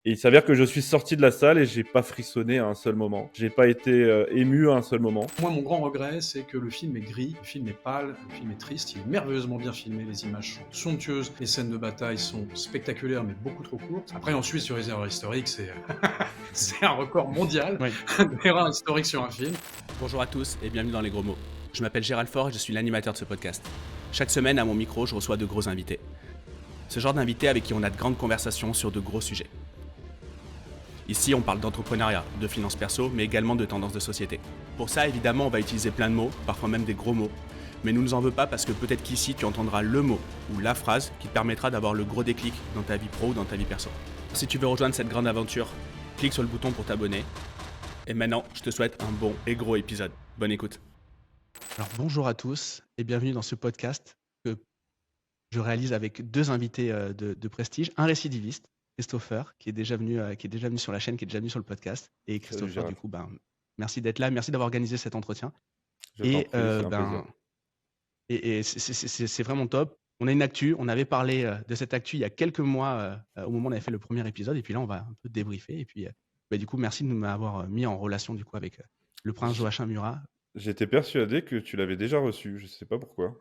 Et il s'avère que je suis sorti de la salle et j'ai pas frissonné à un seul moment. J'ai pas été ému à un seul moment. Moi, mon grand regret, c'est que le film est gris, le film est pâle, le film est triste, il est merveilleusement bien filmé, les images sont somptueuses, les scènes de bataille sont spectaculaires mais beaucoup trop courtes. Après, ensuite, sur les erreurs historiques, c'est c'est un record mondial Oui. d'erreurs historiques sur un film. Bonjour à tous et bienvenue dans Les Gros Mots. Je m'appelle Gérald Faure et je suis l'animateur de ce podcast. Chaque semaine, à mon micro, je reçois de gros invités. Ce genre d'invités avec qui on a de grandes conversations sur de gros sujets. Ici, on parle d'entrepreneuriat, de finances perso, mais également de tendances de société. Pour ça, évidemment, on va utiliser plein de mots, parfois même des gros mots. Mais nous ne nous en veux pas parce que peut-être qu'ici, tu entendras le mot ou la phrase qui te permettra d'avoir le gros déclic dans ta vie pro ou dans ta vie perso. Si tu veux rejoindre cette grande aventure, clique sur le bouton pour t'abonner. Et maintenant, je te souhaite un bon et gros épisode. Bonne écoute. Alors bonjour à tous et bienvenue dans ce podcast que je réalise avec deux invités de prestige. Un récidiviste, Christopher, qui est déjà venu sur la chaîne, qui est déjà venu sur le podcast. Et Christopher, Gérald. du coup, merci d'être là, merci d'avoir organisé cet entretien. Je t'en prie, c'est un plaisir. Et c'est vraiment top. On a une actu, on avait parlé de cette actu il y a quelques mois au moment où on avait fait le premier épisode. Et puis là, on va un peu débriefer. Et puis, du coup, merci de m'avoir mis en relation du coup avec le prince Joachim Murat. J'étais persuadé que tu l'avais déjà reçu, je sais pas pourquoi.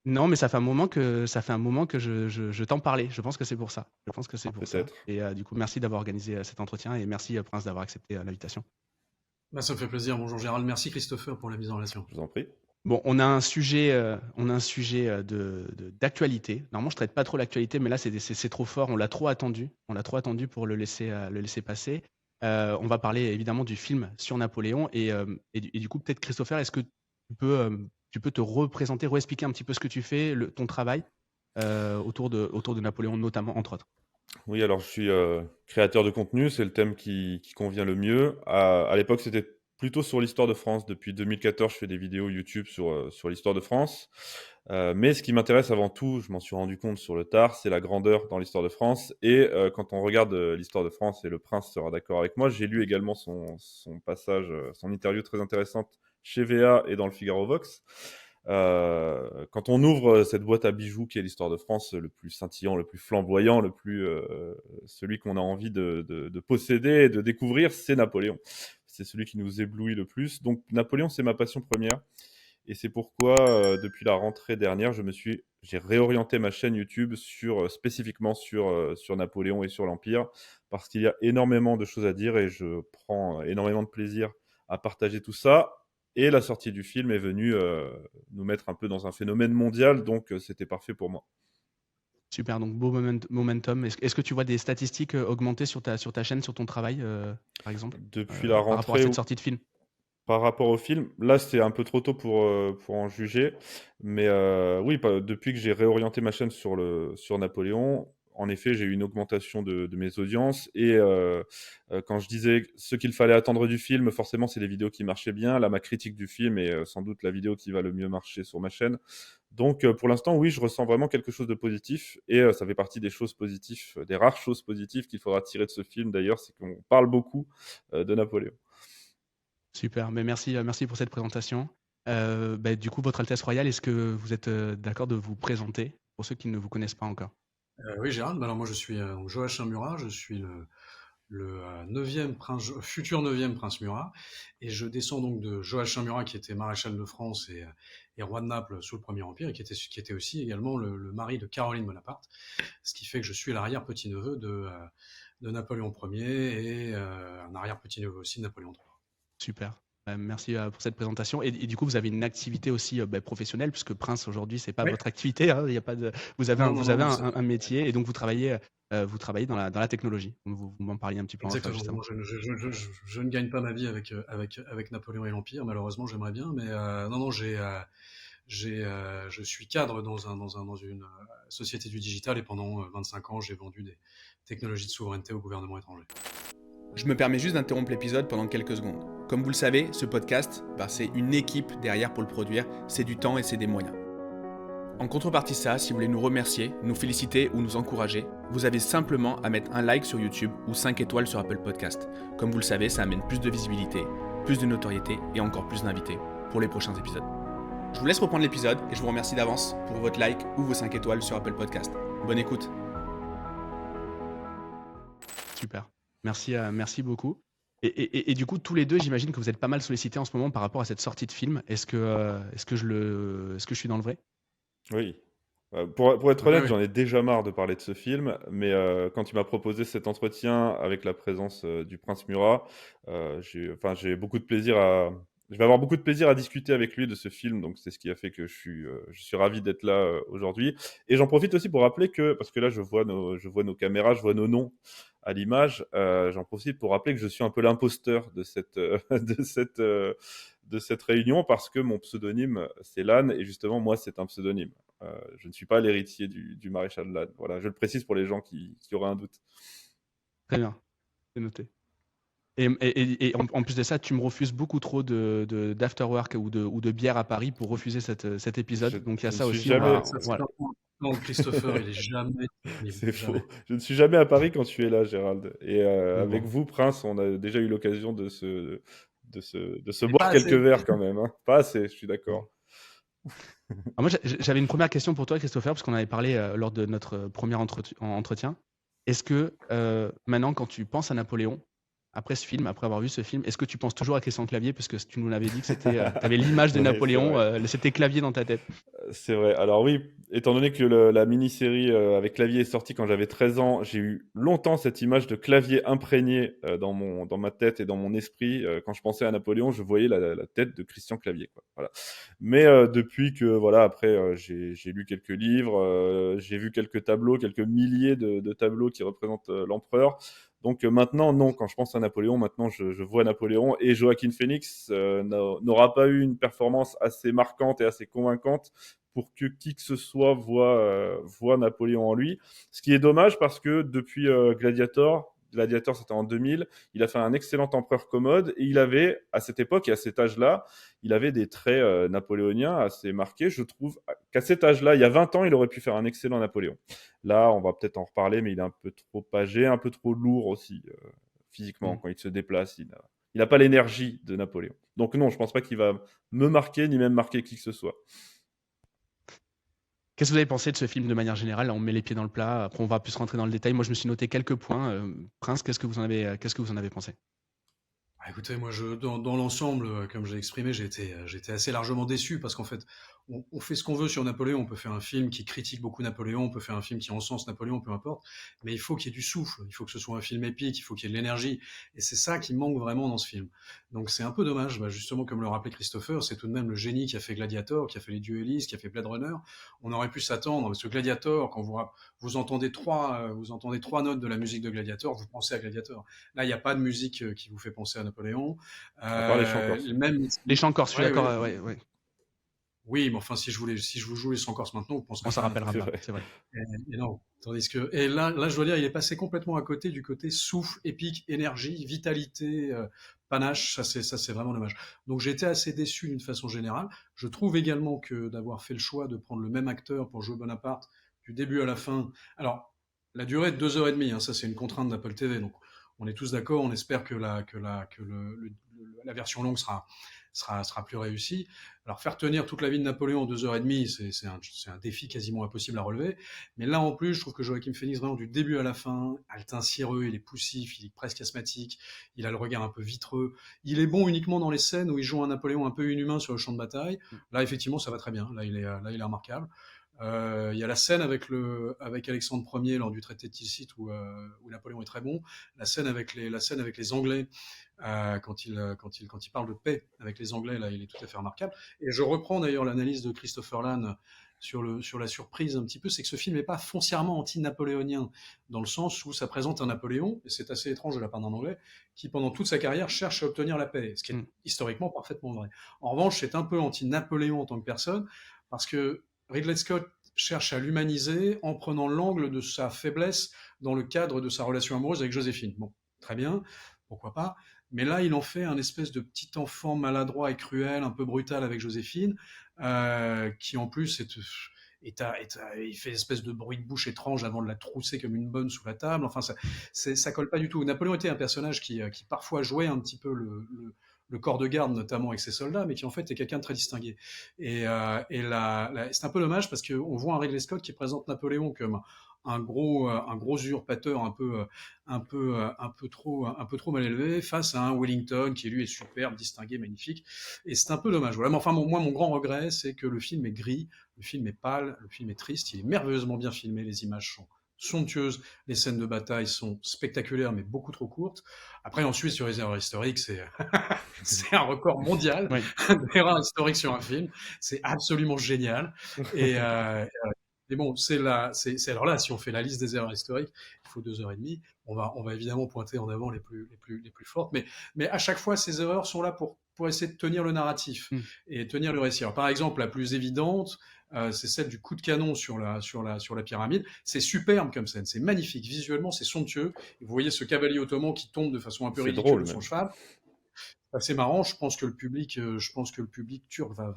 Non, mais ça fait un moment que je t'en parlais. Je pense que c'est pour ça. Peut-être. Et du coup, merci d'avoir organisé cet entretien et merci Prince d'avoir accepté l'invitation. Bah, ça me fait plaisir. Bonjour Gérald, merci Christopher pour la mise en relation. Je vous en prie. Bon, on a un sujet d'actualité. Normalement, je traite pas trop l'actualité, mais là, c'est trop fort. On l'a trop attendu. Pour le laisser passer. On va parler évidemment du film sur Napoléon et du coup, peut-être Christopher, est-ce que tu peux te représenter, réexpliquer un petit peu ce que tu fais, ton travail autour de Napoléon, notamment entre autres. Oui, alors je suis créateur de contenu, c'est le thème qui convient le mieux. À l'époque, c'était plutôt sur l'histoire de France. Depuis 2014, je fais des vidéos YouTube sur l'histoire de France. Mais ce qui m'intéresse avant tout, je m'en suis rendu compte sur le tard, c'est la grandeur dans l'histoire de France. Et quand on regarde l'histoire de France, et le prince sera d'accord avec moi, j'ai lu également son passage, son interview très intéressante chez VA et dans le Figaro Vox. Quand on ouvre cette boîte à bijoux qui est l'histoire de France, le plus scintillant, le plus flamboyant, celui qu'on a envie de posséder et de découvrir, c'est Napoléon. C'est celui qui nous éblouit le plus. Donc Napoléon, c'est ma passion première. Et c'est pourquoi, depuis la rentrée dernière, j'ai réorienté ma chaîne YouTube spécifiquement sur Napoléon et sur l'Empire, parce qu'il y a énormément de choses à dire et je prends énormément de plaisir à partager tout ça. Et la sortie du film est venue nous mettre un peu dans un phénomène mondial, donc c'était parfait pour moi. Super, donc beau momentum. Est-ce que tu vois des statistiques augmenter sur ta chaîne, sur ton travail, par exemple, Depuis la par rapport à rentrée, cette sortie de film? par rapport au film, là, c'est un peu trop tôt pour en juger. Mais oui, depuis que j'ai réorienté ma chaîne sur Napoléon, en effet, j'ai eu une augmentation de mes audiences. Et quand je disais ce qu'il fallait attendre du film, forcément, c'est les vidéos qui marchaient bien. Là, ma critique du film est sans doute la vidéo qui va le mieux marcher sur ma chaîne. Donc, pour l'instant, oui, je ressens vraiment quelque chose de positif. Et ça fait partie des choses positives, des rares choses positives qu'il faudra tirer de ce film, d'ailleurs, c'est qu'on parle beaucoup de Napoléon. Super, mais merci pour cette présentation. Du coup, Votre Altesse Royale, est-ce que vous êtes d'accord de vous présenter pour ceux qui ne vous connaissent pas encore? Oui Gérald, alors moi je suis donc Joachim Murat, je suis le futur 9e prince Murat, et je descends donc de Joachim Murat qui était maréchal de France et roi de Naples sous le Premier Empire, et qui était aussi également le mari de Caroline Bonaparte, ce qui fait que je suis l'arrière-petit-neveu de Napoléon Ier et un arrière-petit-neveu aussi de Napoléon III. Super. Merci pour cette présentation. Et du coup, vous avez une activité aussi professionnelle, puisque Prince aujourd'hui, c'est pas Oui. votre activité. Hein, il y a pas de... Vous avez, Non, vous non, avez non, c'est un métier et donc vous travaillez dans la technologie. Vous m'en parliez un petit peu en off, exactement. juste avant. Moi, je ne gagne pas ma vie avec Napoléon et l'Empire, malheureusement, j'aimerais bien, mais non, je suis cadre dans une société du digital, et pendant 25 ans, j'ai vendu des technologies de souveraineté au gouvernement étranger. Je me permets juste d'interrompre l'épisode pendant quelques secondes. Comme vous le savez, ce podcast, c'est une équipe derrière pour le produire, c'est du temps et c'est des moyens. En contrepartie de ça, si vous voulez nous remercier, nous féliciter ou nous encourager, vous avez simplement à mettre un like sur YouTube ou 5 étoiles sur Apple Podcast. Comme vous le savez, ça amène plus de visibilité, plus de notoriété et encore plus d'invités pour les prochains épisodes. Je vous laisse reprendre l'épisode et je vous remercie d'avance pour votre like ou vos 5 étoiles sur Apple Podcast. Bonne écoute. Super. Merci beaucoup. Et du coup, tous les deux, j'imagine que vous êtes pas mal sollicités en ce moment par rapport à cette sortie de film. Est-ce que je suis dans le vrai? Oui. Pour être Ouais, honnête, ouais. j'en ai déjà marre de parler de ce film, mais quand tu m'as proposé cet entretien avec la présence, du prince Murat, j'ai beaucoup de plaisir à je vais avoir beaucoup de plaisir à discuter avec lui de ce film, donc c'est ce qui a fait que je suis ravi d'être là, aujourd'hui et j'en profite aussi pour rappeler que parce que là, je vois nos caméras, je vois nos noms à l'image, j'en profite pour rappeler que je suis un peu l'imposteur de cette, de cette réunion parce que mon pseudonyme, c'est Lannes et justement, moi, c'est un pseudonyme. Je ne suis pas l'héritier du maréchal Lannes. Voilà, je le précise pour les gens qui auraient un doute. Très bien, c'est noté. Et en plus de ça, tu me refuses beaucoup trop d'afterwork ou de bière à Paris pour refuser cet Je épisode. Donc il y a je ne ça suis aussi, on jamais va, Ça, c'est voilà. un point. Non, Christopher, il est jamais disponible. c'est Jamais. faux. Je ne suis jamais à Paris quand tu es là, Gérald et avec Bon. vous, Prince, on a déjà eu l'occasion de se Mais boire pas quelques assez. verres quand même, hein. Pas assez, je suis Bon. d'accord. Alors moi, j'avais une première question pour toi, Christopher, parce qu'on avait parlé lors de notre premier entretien. Est-ce que maintenant, quand tu penses à Napoléon, après ce film, après avoir vu ce film, est-ce que tu penses toujours à Christian Clavier? Parce que tu nous l'avais dit que tu avais l'image de Ouais, c'est Napoléon, vrai. c'était Clavier dans ta tête. C'est vrai. Alors oui, étant donné que la mini-série avec Clavier est sortie quand j'avais 13 ans, j'ai eu longtemps cette image de Clavier imprégné dans ma tête et dans mon esprit. Quand je pensais à Napoléon, je voyais la tête de Christian Clavier, quoi. Voilà. Mais depuis que, voilà, après, j'ai lu quelques livres, j'ai vu quelques tableaux, quelques milliers de tableaux qui représentent l'empereur. Donc maintenant, non, quand je pense à Napoléon, maintenant je vois Napoléon et Joaquin Phoenix n'aura pas eu une performance assez marquante et assez convaincante pour que qui que ce soit voit Napoléon en lui. Ce qui est dommage parce que depuis Gladiator c'était en 2000, il a fait un excellent empereur commode et il avait, à cette époque et à cet âge-là, il avait des traits napoléoniens assez marqués. Je trouve qu'à cet âge-là, il y a 20 ans, il aurait pu faire un excellent Napoléon. Là, on va peut-être en reparler, mais il est un peu trop âgé, un peu trop lourd aussi, physiquement, Mm. quand il se déplace. Il n'a pas l'énergie de Napoléon. Donc non, je pense pas qu'il va me marquer, ni même marquer qui que ce soit. Qu'est-ce que vous avez pensé de ce film de manière générale? Là, on met les pieds dans le plat. Après, on va plus rentrer dans le détail. Moi, je me suis noté quelques points. Prince, qu'est-ce que vous en avez pensé? Ah, écoutez, moi, dans l'ensemble, comme j'ai exprimé, j'étais assez largement déçu parce qu'en fait, on fait ce qu'on veut sur Napoléon. On peut faire un film qui critique beaucoup Napoléon, on peut faire un film qui encense Napoléon, peu importe. Mais il faut qu'il y ait du souffle, il faut que ce soit un film épique, il faut qu'il y ait de l'énergie. Et c'est ça qui manque vraiment dans ce film. Donc c'est un peu dommage. Bah, justement, comme le rappelait Christopher, c'est tout de même le génie qui a fait Gladiator, qui a fait Les Duellistes, qui a fait Blade Runner. On aurait pu s'attendre, parce que Gladiator, quand vous entendez trois notes de la musique de Gladiator, vous pensez à Gladiator. Là, il n'y a pas de musique qui vous fait penser à Napoléon. À part les chants corses. Même, Les chants corses, je suis ouais, d'accord. ouais, Ouais, ouais. oui, mais enfin, si je vous joue les 100 Corses maintenant, vous On penserez s'en pas à rappellera C'est Napoléon. pas, vrai. c'est vrai. Et non. Tandis que, et là, je dois dire, il est passé complètement à côté du côté souffle, épique, énergie, vitalité, panache. Ça, c'est vraiment dommage. Donc, j'ai été assez déçu d'une façon générale. Je trouve également que d'avoir fait le choix de prendre le même acteur pour jouer Bonaparte du début à la fin. Alors, la durée de 2 heures et demie, hein, ça, c'est une contrainte d'Apple TV. Donc, on est tous d'accord. On espère que la version longue sera plus réussie. Alors, faire tenir toute la vie de Napoléon en 2 heures et demie, c'est un défi quasiment impossible à relever. Mais là, en plus, je trouve que Joachim Phoenix, vraiment du début à la fin, a le teint cireux, il est poussif, il est presque asthmatique, il a le regard un peu vitreux. Il est bon uniquement dans les scènes où il joue un Napoléon un peu inhumain sur le champ de bataille. Là, effectivement, ça va très bien. Là, il est remarquable. Il y a la scène avec Alexandre Ier lors du traité de Tilsit où Napoléon est très bon. La scène avec les Anglais quand il parle de paix avec les Anglais, là, il est tout à fait remarquable. Et je reprends d'ailleurs l'analyse de Christopher Lann sur la surprise un petit peu, c'est que ce film n'est pas foncièrement anti-napoléonien, dans le sens où ça présente un Napoléon, et c'est assez étrange de la part d'un Anglais, qui pendant toute sa carrière cherche à obtenir la paix, ce qui est Mm. historiquement parfaitement vrai. En revanche, c'est un peu anti-Napoléon en tant que personne, parce que Ridley Scott cherche à l'humaniser en prenant l'angle de sa faiblesse dans le cadre de sa relation amoureuse avec Joséphine. Bon, très bien, pourquoi pas. Mais là, il en fait un espèce de petit enfant maladroit et cruel, un peu brutal avec Joséphine, qui en plus il fait une espèce de bruit de bouche étrange avant de la trousser comme une bonne sous la table. Enfin, ça colle pas du tout. Napoléon était un personnage qui parfois jouait un petit peu le corps de garde, notamment avec ses soldats, mais qui en fait est quelqu'un de très distingué. Et c'est un peu dommage parce qu'on voit un Ridley Scott qui présente Napoléon comme un gros usurpateur un peu trop mal élevé face à un Wellington qui lui est superbe, distingué, magnifique. Et c'est un peu dommage. Voilà. Mais enfin, moi, mon grand regret, c'est que le film est gris, le film est pâle, le film est triste. Il est merveilleusement bien filmé, les images sont somptueuses, les scènes de bataille sont spectaculaires mais beaucoup trop courtes. Après, ensuite, sur les erreurs historiques, c'est un record mondial Oui. d'erreurs historiques sur un film. C'est absolument génial. Et, mais bon, alors là, si on fait la liste des erreurs historiques, il faut 2 heures et demie. On va évidemment pointer en avant les plus fortes, mais à chaque fois, ces erreurs sont là pour essayer de tenir le narratif et tenir le récit. Alors, par exemple, la plus évidente, c'est celle du coup de canon sur la pyramide. C'est superbe comme scène, c'est magnifique. Visuellement, c'est somptueux. Et vous voyez ce cavalier ottoman qui tombe de façon un peu C'est ridicule drôle de son même. cheval. C'est marrant. Je pense que le public turc va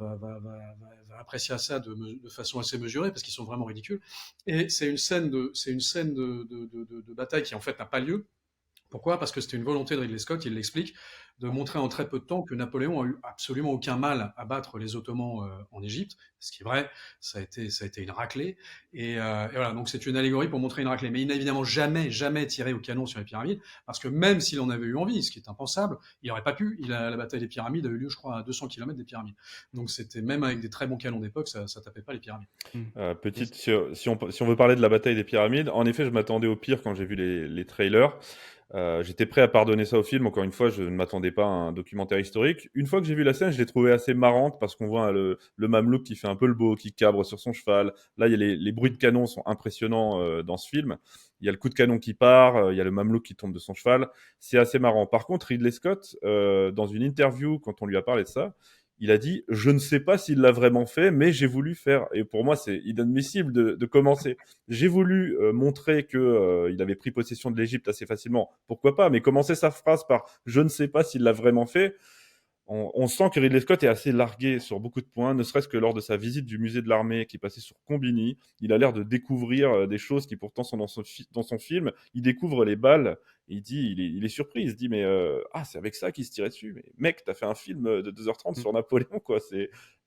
apprécier ça de façon assez mesurée parce qu'ils sont vraiment ridicules. Et c'est une scène de bataille qui en fait n'a pas lieu. Pourquoi? Parce que c'était une volonté de Ridley Scott, il l'explique, de montrer en très peu de temps que Napoléon a eu absolument aucun mal à battre les Ottomans en Égypte, ce qui est vrai, ça a été une raclée, et voilà, donc c'est une allégorie pour montrer une raclée. Mais il n'a évidemment jamais tiré au canon sur les pyramides, parce que même s'il en avait eu envie, ce qui est impensable, il n'aurait pas pu. La bataille des pyramides a eu lieu, je crois, à 200 km des pyramides. Donc c'était, même avec des très bons canons d'époque, ça tapait pas les pyramides. Petite, si on veut parler de la bataille des pyramides, en effet, je m'attendais au pire quand j'ai vu les trailers. J'étais prêt à pardonner ça au film. Encore une fois, je ne m'attendais pas à un documentaire historique. Une fois que j'ai vu la scène, je l'ai trouvée assez marrante parce qu'on voit le mamelouk qui fait un peu le beau, qui cabre sur son cheval. Là, il y a les bruits de canon sont impressionnants dans ce film. Il y a le coup de canon qui part, il y a le mamelouk qui tombe de son cheval. C'est assez marrant. Par contre, Ridley Scott, dans une interview, quand on lui a parlé de ça, il a dit: je ne sais pas s'il l'a vraiment fait, mais j'ai voulu faire. Et pour moi, c'est inadmissible de commencer. J'ai voulu montrer que il avait pris possession de l'Égypte assez facilement. Pourquoi pas? Mais commencer sa phrase par je ne sais pas s'il l'a vraiment fait. On sent que Ridley Scott est assez largué sur beaucoup de points, ne serait-ce que lors de sa visite du musée de l'armée qui passait sur Combini. Il a l'air de découvrir des choses qui pourtant sont dans son film. Il découvre les balles et il est surpris. Il se dit, mais c'est avec ça qu'il se tirait dessus. Mais mec, t'as fait un film de 2h30 sur Napoléon, quoi.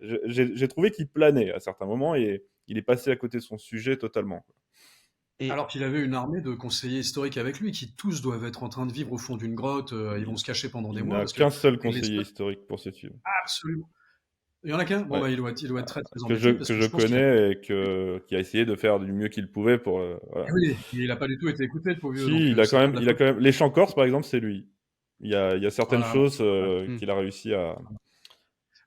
J'ai trouvé qu'il planait à certains moments et il est passé à côté de son sujet totalement. Et Alors qu'il avait une armée de conseillers historiques avec lui, qui tous doivent être en train de vivre au fond d'une grotte, ils vont se cacher pendant des Il mois, n'a parce que qu'un seul Ridley conseiller Scott, historique pour ce film. absolument. Il y en a qu'un? Bon, Ouais. bah, il doit être très, très Que je, embêté, parce que que je je pense qu'il a... connais et qui a essayé de faire du mieux qu'il pouvait pour. Eh Voilà. oui, il a pas du tout été écouté, le pauvre vieux, donc Si, c'est pas de la il a faute. quand même. Les chants corses, par exemple, c'est lui. Il y a certaines Voilà, bon, choses voilà. qu'il a réussi à.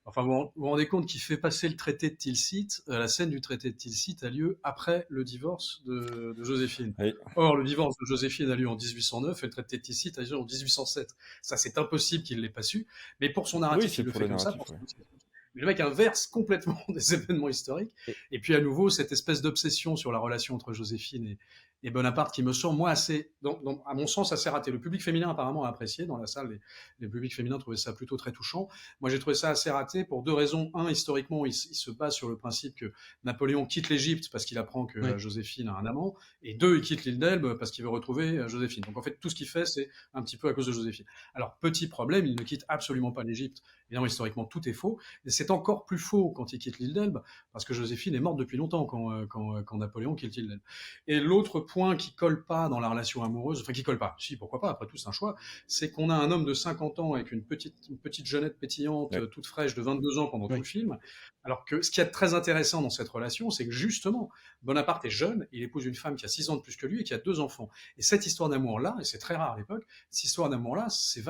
Enfin, vous vous rendez compte qu'il fait passer le traité de Tilsit, la scène du traité de Tilsit a lieu après le divorce de Joséphine. Oui, Or, le divorce de Joséphine a lieu en 1809 et le traité de Tilsit a lieu en 1807. Ça, c'est impossible qu'il l'ait pas su. Mais pour son oui, narratif, c'est il le pour fait le comme ça. narratif. Ouais. Mais le mec inverse complètement des événements historiques. Et- Et puis à nouveau, cette espèce d'obsession sur la relation entre Joséphine et Bonaparte qui me semble, moi, à mon sens, assez raté. Le public féminin apparemment a apprécié dans la salle. Les publics féminins trouvaient ça plutôt très touchant. Moi, j'ai trouvé ça assez raté pour 2 raisons. Un, historiquement, il se base sur le principe que Napoléon quitte l'Égypte parce qu'il apprend que Oui. Joséphine a un amant. Et deux, il quitte l'île d'Elbe parce qu'il veut retrouver Joséphine. Donc en fait, tout ce qu'il fait, c'est un petit peu à cause de Joséphine. Alors, petit problème, il ne quitte absolument pas l'Égypte. Évidemment, historiquement, tout est faux. Et c'est encore plus faux quand il quitte l'île d'Elbe, parce que Joséphine est morte depuis longtemps quand Napoléon quitte l'île d'Elbe. Et l'autre point qui colle pas dans la relation amoureuse, enfin qui colle pas, si pourquoi pas, après tout c'est un choix, c'est qu'on a un homme de 50 ans avec une petite jeunette pétillante, Ouais. toute fraîche de 22 ans pendant tout Oui. le film, alors que ce qui est très intéressant dans cette relation, c'est que justement, Bonaparte est jeune, il épouse une femme qui a 6 ans de plus que lui et qui a 2 enfants. Et cette histoire d'amour-là, et c'est très rare à l'époque, cette histoire d'amour-là, c'est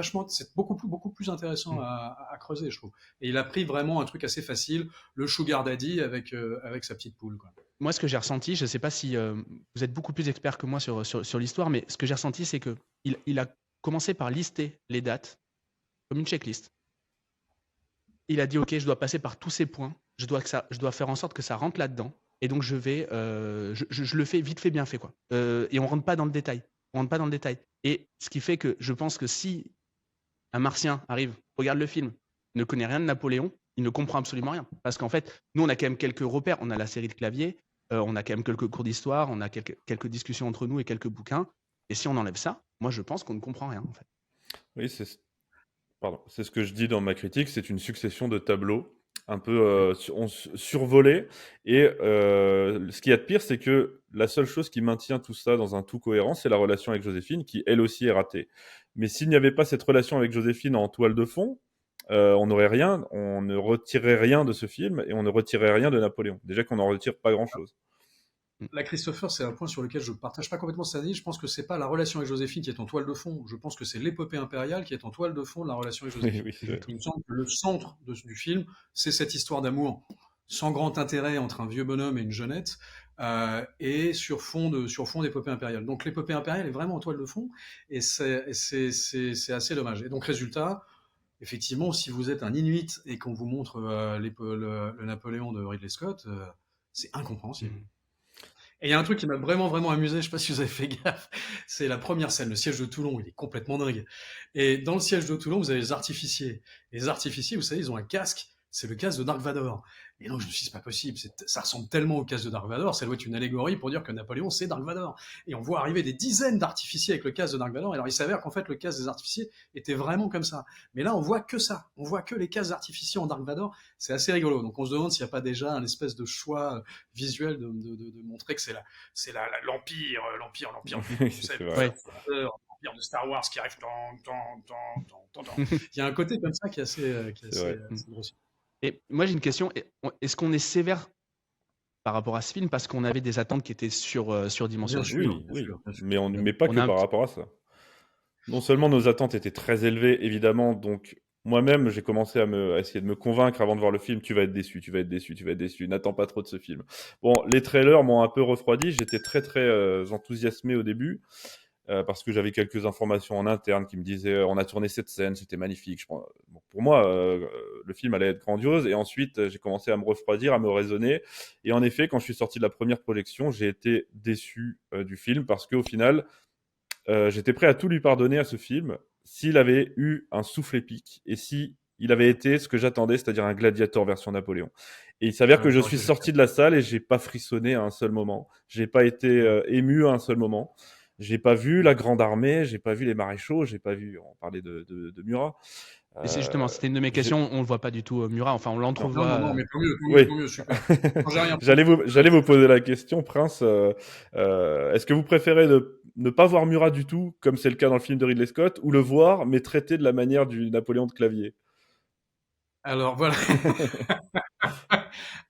beaucoup plus intéressant à creuser, je trouve. Et il a pris vraiment un truc assez facile, le sugar daddy avec sa petite poule, quoi. Moi, ce que j'ai ressenti, je ne sais pas si vous êtes beaucoup plus expert que moi sur l'histoire, mais ce que j'ai ressenti, c'est qu'il a commencé par lister les dates comme une checklist. Il a dit, OK, je dois passer par tous ces points, je dois faire en sorte que ça rentre là-dedans, et donc je le fais vite fait, bien fait, quoi. Et on rentre pas dans le détail. Et ce qui fait que je pense que si un Martien arrive, regarde le film, ne connaît rien de Napoléon, il ne comprend absolument rien. Parce qu'en fait, nous, on a quand même quelques repères. On a la série de Clavier, on a quand même quelques cours d'histoire, on a quelques discussions entre nous et quelques bouquins. Et si on enlève ça, moi, je pense qu'on ne comprend rien, en fait. Oui, c'est ce que je dis dans ma critique. C'est une succession de tableaux un peu survolé. Et ce qu'il y a de pire, c'est que la seule chose qui maintient tout ça dans un tout cohérent, c'est la relation avec Joséphine, qui elle aussi est ratée. Mais s'il n'y avait pas cette relation avec Joséphine en toile de fond, on n'aurait rien, on ne retirerait rien de ce film et on ne retirerait rien de Napoléon. Déjà qu'on n'en retire pas grand-chose. Là, Christopher, c'est un point sur lequel je ne partage pas complètement cette analyse. Je pense que c'est pas la relation avec Joséphine qui est en toile de fond. Je pense que c'est l'épopée impériale qui est en toile de fond de la relation avec Oui, Joséphine. oui, c'est Il me semble que le centre du film, c'est cette histoire d'amour sans grand intérêt entre un vieux bonhomme et une jeunette, et sur fond d'épopée impériale. Donc l'épopée impériale est vraiment en toile de fond, et c'est assez dommage. Et donc résultat, effectivement, si vous êtes un Inuit et qu'on vous montre le Napoléon de Ridley Scott, c'est incompréhensible. Et il y a un truc qui m'a vraiment, vraiment amusé, je ne sais pas si vous avez fait gaffe, c'est la première scène, le siège de Toulon, il est complètement dingue. Et dans le siège de Toulon, vous avez les artificiers. Et les artificiers, vous savez, ils ont un casque, c'est le casque de Dark Vador. Et donc je me suis dit, c'est pas possible, ça ressemble tellement au casque de Dark Vador, ça doit être une allégorie pour dire que Napoléon, c'est Dark Vador. Et on voit arriver des dizaines d'artificiers avec le casque de Dark Vador, et alors il s'avère qu'en fait, le casque des artificiers était vraiment comme ça. Mais là, on voit que ça, on voit que les casques d'artificiers en Dark Vador, c'est assez rigolo. Donc on se demande s'il n'y a pas déjà un espèce de choix visuel de montrer que l'empire, oui, vous savez, c'est le vrai. l'empire de Star Wars qui arrive Il y a un côté comme ça qui est C'est vrai. assez grossier. Et moi, j'ai une question. Est-ce qu'on est sévère par rapport à ce film parce qu'on avait des attentes qui étaient Bien surdimensionnées? sûr, Oui, bien oui. sûr, bien sûr. Mais pas On que a un par petit... rapport à ça. Non seulement nos attentes étaient très élevées, évidemment, donc moi-même, j'ai commencé à essayer de me convaincre avant de voir le film: «Tu vas être déçu, tu vas être déçu, tu vas être déçu, n'attends pas trop de ce film». Bon, les trailers m'ont un peu refroidi, j'étais très, très, enthousiasmé au début, parce que j'avais quelques informations en interne qui me disaient: «On a tourné cette scène, c'était magnifique». Bon, pour moi, le film allait être grandiose et ensuite, j'ai commencé à me refroidir, à me raisonner et en effet, quand je suis sorti de la première projection, j'ai été déçu, du film parce qu'au final, j'étais prêt à tout lui pardonner à ce film s'il avait eu un souffle épique et si il avait été ce que j'attendais, c'est-à-dire un Gladiator version Napoléon. Et il s'avère Ah, que je ça aurait suis été génial. sorti de la salle et j'ai pas frissonné à un seul moment. J'ai pas été ému à un seul moment. J'ai pas vu la grande armée, j'ai pas vu les maréchaux, j'ai pas vu. On parlait de Murat. Et c'est Euh, justement, c'était une de mes j'ai- questions. On le voit pas du tout, Murat. Enfin, on non. Non, l'entrevoit. non, non, mais Oui. tant mieux, super. Quand j'ai rien pris, J'allais vous poser la question, Prince. Est-ce que vous préférez ne pas voir Murat du tout, comme c'est le cas dans le film de Ridley Scott, ou le voir, mais traité de la manière du Napoléon de Clavier? alors voilà.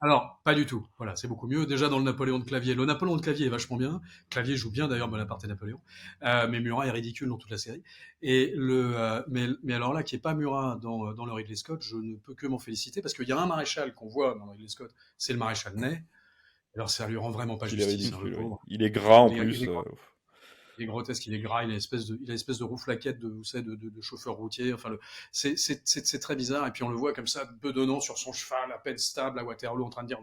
Alors, pas du tout. Voilà, c'est beaucoup mieux. Déjà dans le Napoléon de Clavier. Le Napoléon de Clavier est vachement bien. Clavier joue bien d'ailleurs Bonaparte et Napoléon. Mais Murat est ridicule dans toute la série. Mais alors là, qui est pas Murat dans le Ridley Scott, je ne peux que m'en féliciter parce qu'il y a un maréchal qu'on voit dans le Ridley Scott, c'est le maréchal Ney. Alors ça lui rend vraiment pas Il est justice, hein, le ridicule, oui. pauvre. Il est gras en Il plus. est il est grotesque, il est gras, il a une espèce de rouflaquette vous savez, de chauffeur routier. Enfin, c'est très bizarre. Et puis on le voit comme ça, bedonnant sur son cheval, à peine stable à Waterloo, en train de dire,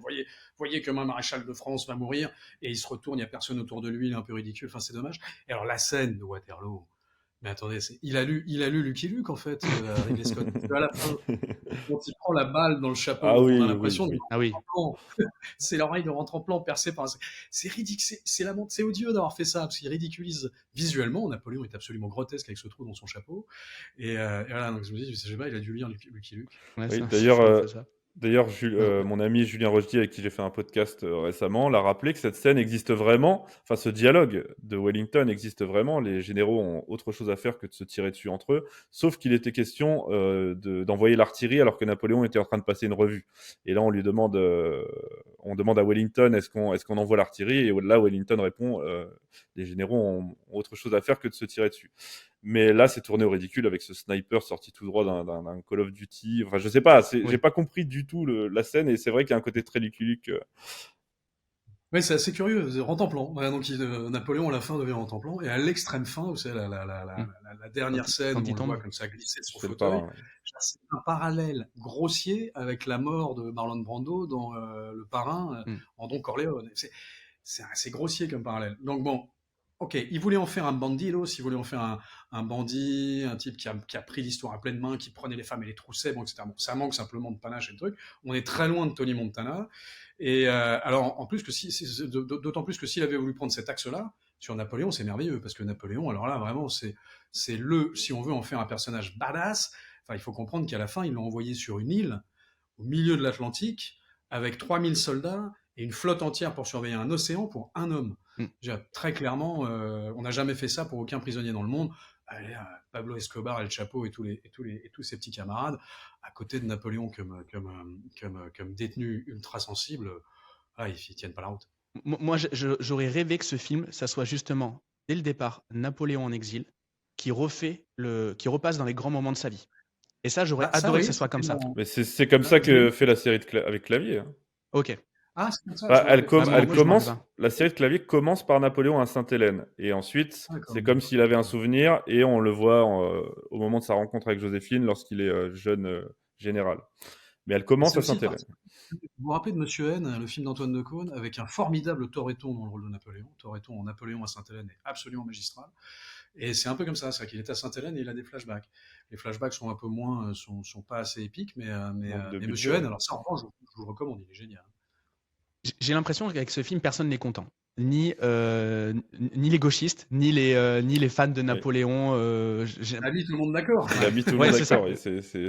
voyez comme un maréchal de France va mourir. Et il se retourne, il n'y a personne autour de lui, il est un peu ridicule. Enfin, c'est dommage. Et alors la scène de Waterloo. Mais attendez, il a lu Lucky Luke en fait, Ridley Scott. Parce qu'à la fin, quand il prend la balle dans le Ah chapeau, on a oui, oui, l'impression de oui. Ah oui. c'est l'oreille de rentre en plan percée par c'est ridicule, c'est odieux d'avoir fait ça parce qu'il ridiculise visuellement. Napoléon est absolument grotesque avec ce trou dans son chapeau. Et voilà, donc je me dis, je sais pas, il a dû lire Lucky Luke. Ouais, Oui, c'est d'ailleurs, sûrement fait ça. mon ami Julien Rochdy, avec qui j'ai fait un podcast récemment, l'a rappelé que cette scène existe vraiment. Enfin, ce dialogue de Wellington existe vraiment. Les généraux ont autre chose à faire que de se tirer dessus entre eux. Sauf qu'il était question d'envoyer l'artillerie alors que Napoléon était en train de passer une revue. Et là, on demande à Wellington est-ce qu'on envoie l'artillerie. Et là, Wellington répond les généraux ont autre chose à faire que de se tirer dessus. Mais là, c'est tourné au ridicule avec ce sniper sorti tout droit d'un Call of Duty. Enfin, je sais pas, Oui. j'ai pas compris du tout la scène et c'est vrai qu'il y a un côté très Lucky Luke. Oui, c'est assez curieux, c'est Rentemplant. Ouais, donc Napoléon à la fin devient Rentemplant, et à l'extrême fin, vous savez, Mm. la dernière scène Quand où il on le voit tombe. comme ça glisser de son C'est le fauteuil, parrain. Ouais. c'est un parallèle grossier avec la mort de Marlon Brando dans Le Parrain Mm. en Don Corleone. C'est assez grossier comme parallèle. Donc bon, ok, il voulait en faire un bandidos, il voulait en faire un bandit, un type qui a pris l'histoire à pleine main, qui prenait les femmes et les troussait, bon, etc. Bon, ça manque simplement de panache et de trucs. On est très loin de Tony Montana. Et alors, en plus que d'autant plus que s'il avait voulu prendre cet axe-là, sur Napoléon, c'est merveilleux, parce que Napoléon, alors là, vraiment, si on veut en faire un personnage badass, enfin, il faut comprendre qu'à la fin, ils l'ont envoyé sur une île au milieu de l'Atlantique avec 3000 soldats et une flotte entière pour surveiller un océan pour un homme. Mm. Très clairement, on n'a jamais fait ça pour aucun prisonnier dans le monde. Allez, Pablo Escobar, El Chapo et tous ses petits camarades, à côté de Napoléon comme détenu ultra sensible, ils tiennent pas la route. Moi, j'aurais rêvé que ce film, ça soit justement, dès le départ, Napoléon en exil, qui repasse dans les grands moments de sa vie. Et ça, j'aurais adoré que ce soit comme ça. Mais c'est comme ça que fait la série avec Clavier. Hein. Ok. Ah, c'est comme ça. Bah, elle moi, je commence, m'en vais pas. la série de Clavier commence par Napoléon à Sainte-Hélène. Et ensuite, D'accord. c'est comme s'il avait un souvenir et on le voit au moment de sa rencontre avec Joséphine lorsqu'il est jeune général. Mais elle commence à Sainte-Hélène. Vous vous rappelez de Monsieur N, le film d'Antoine Decaune, avec un formidable Toretton dans le rôle de Napoléon. Toretton en Napoléon à Sainte-Hélène est absolument magistral. Et c'est un peu comme ça, c'est-à-dire qu'il est à Sainte-Hélène et il a des flashbacks. Les flashbacks sont un peu moins, sont pas assez épiques, mais Monsieur N, alors ça en revanche, je vous le recommande, il est génial. J'ai l'impression qu'avec ce film, personne n'est content. Ni les gauchistes, ni les fans de Napoléon. Il a mis tout le monde d'accord. Il a mis tout le Ouais, monde c'est ça. d'accord. Et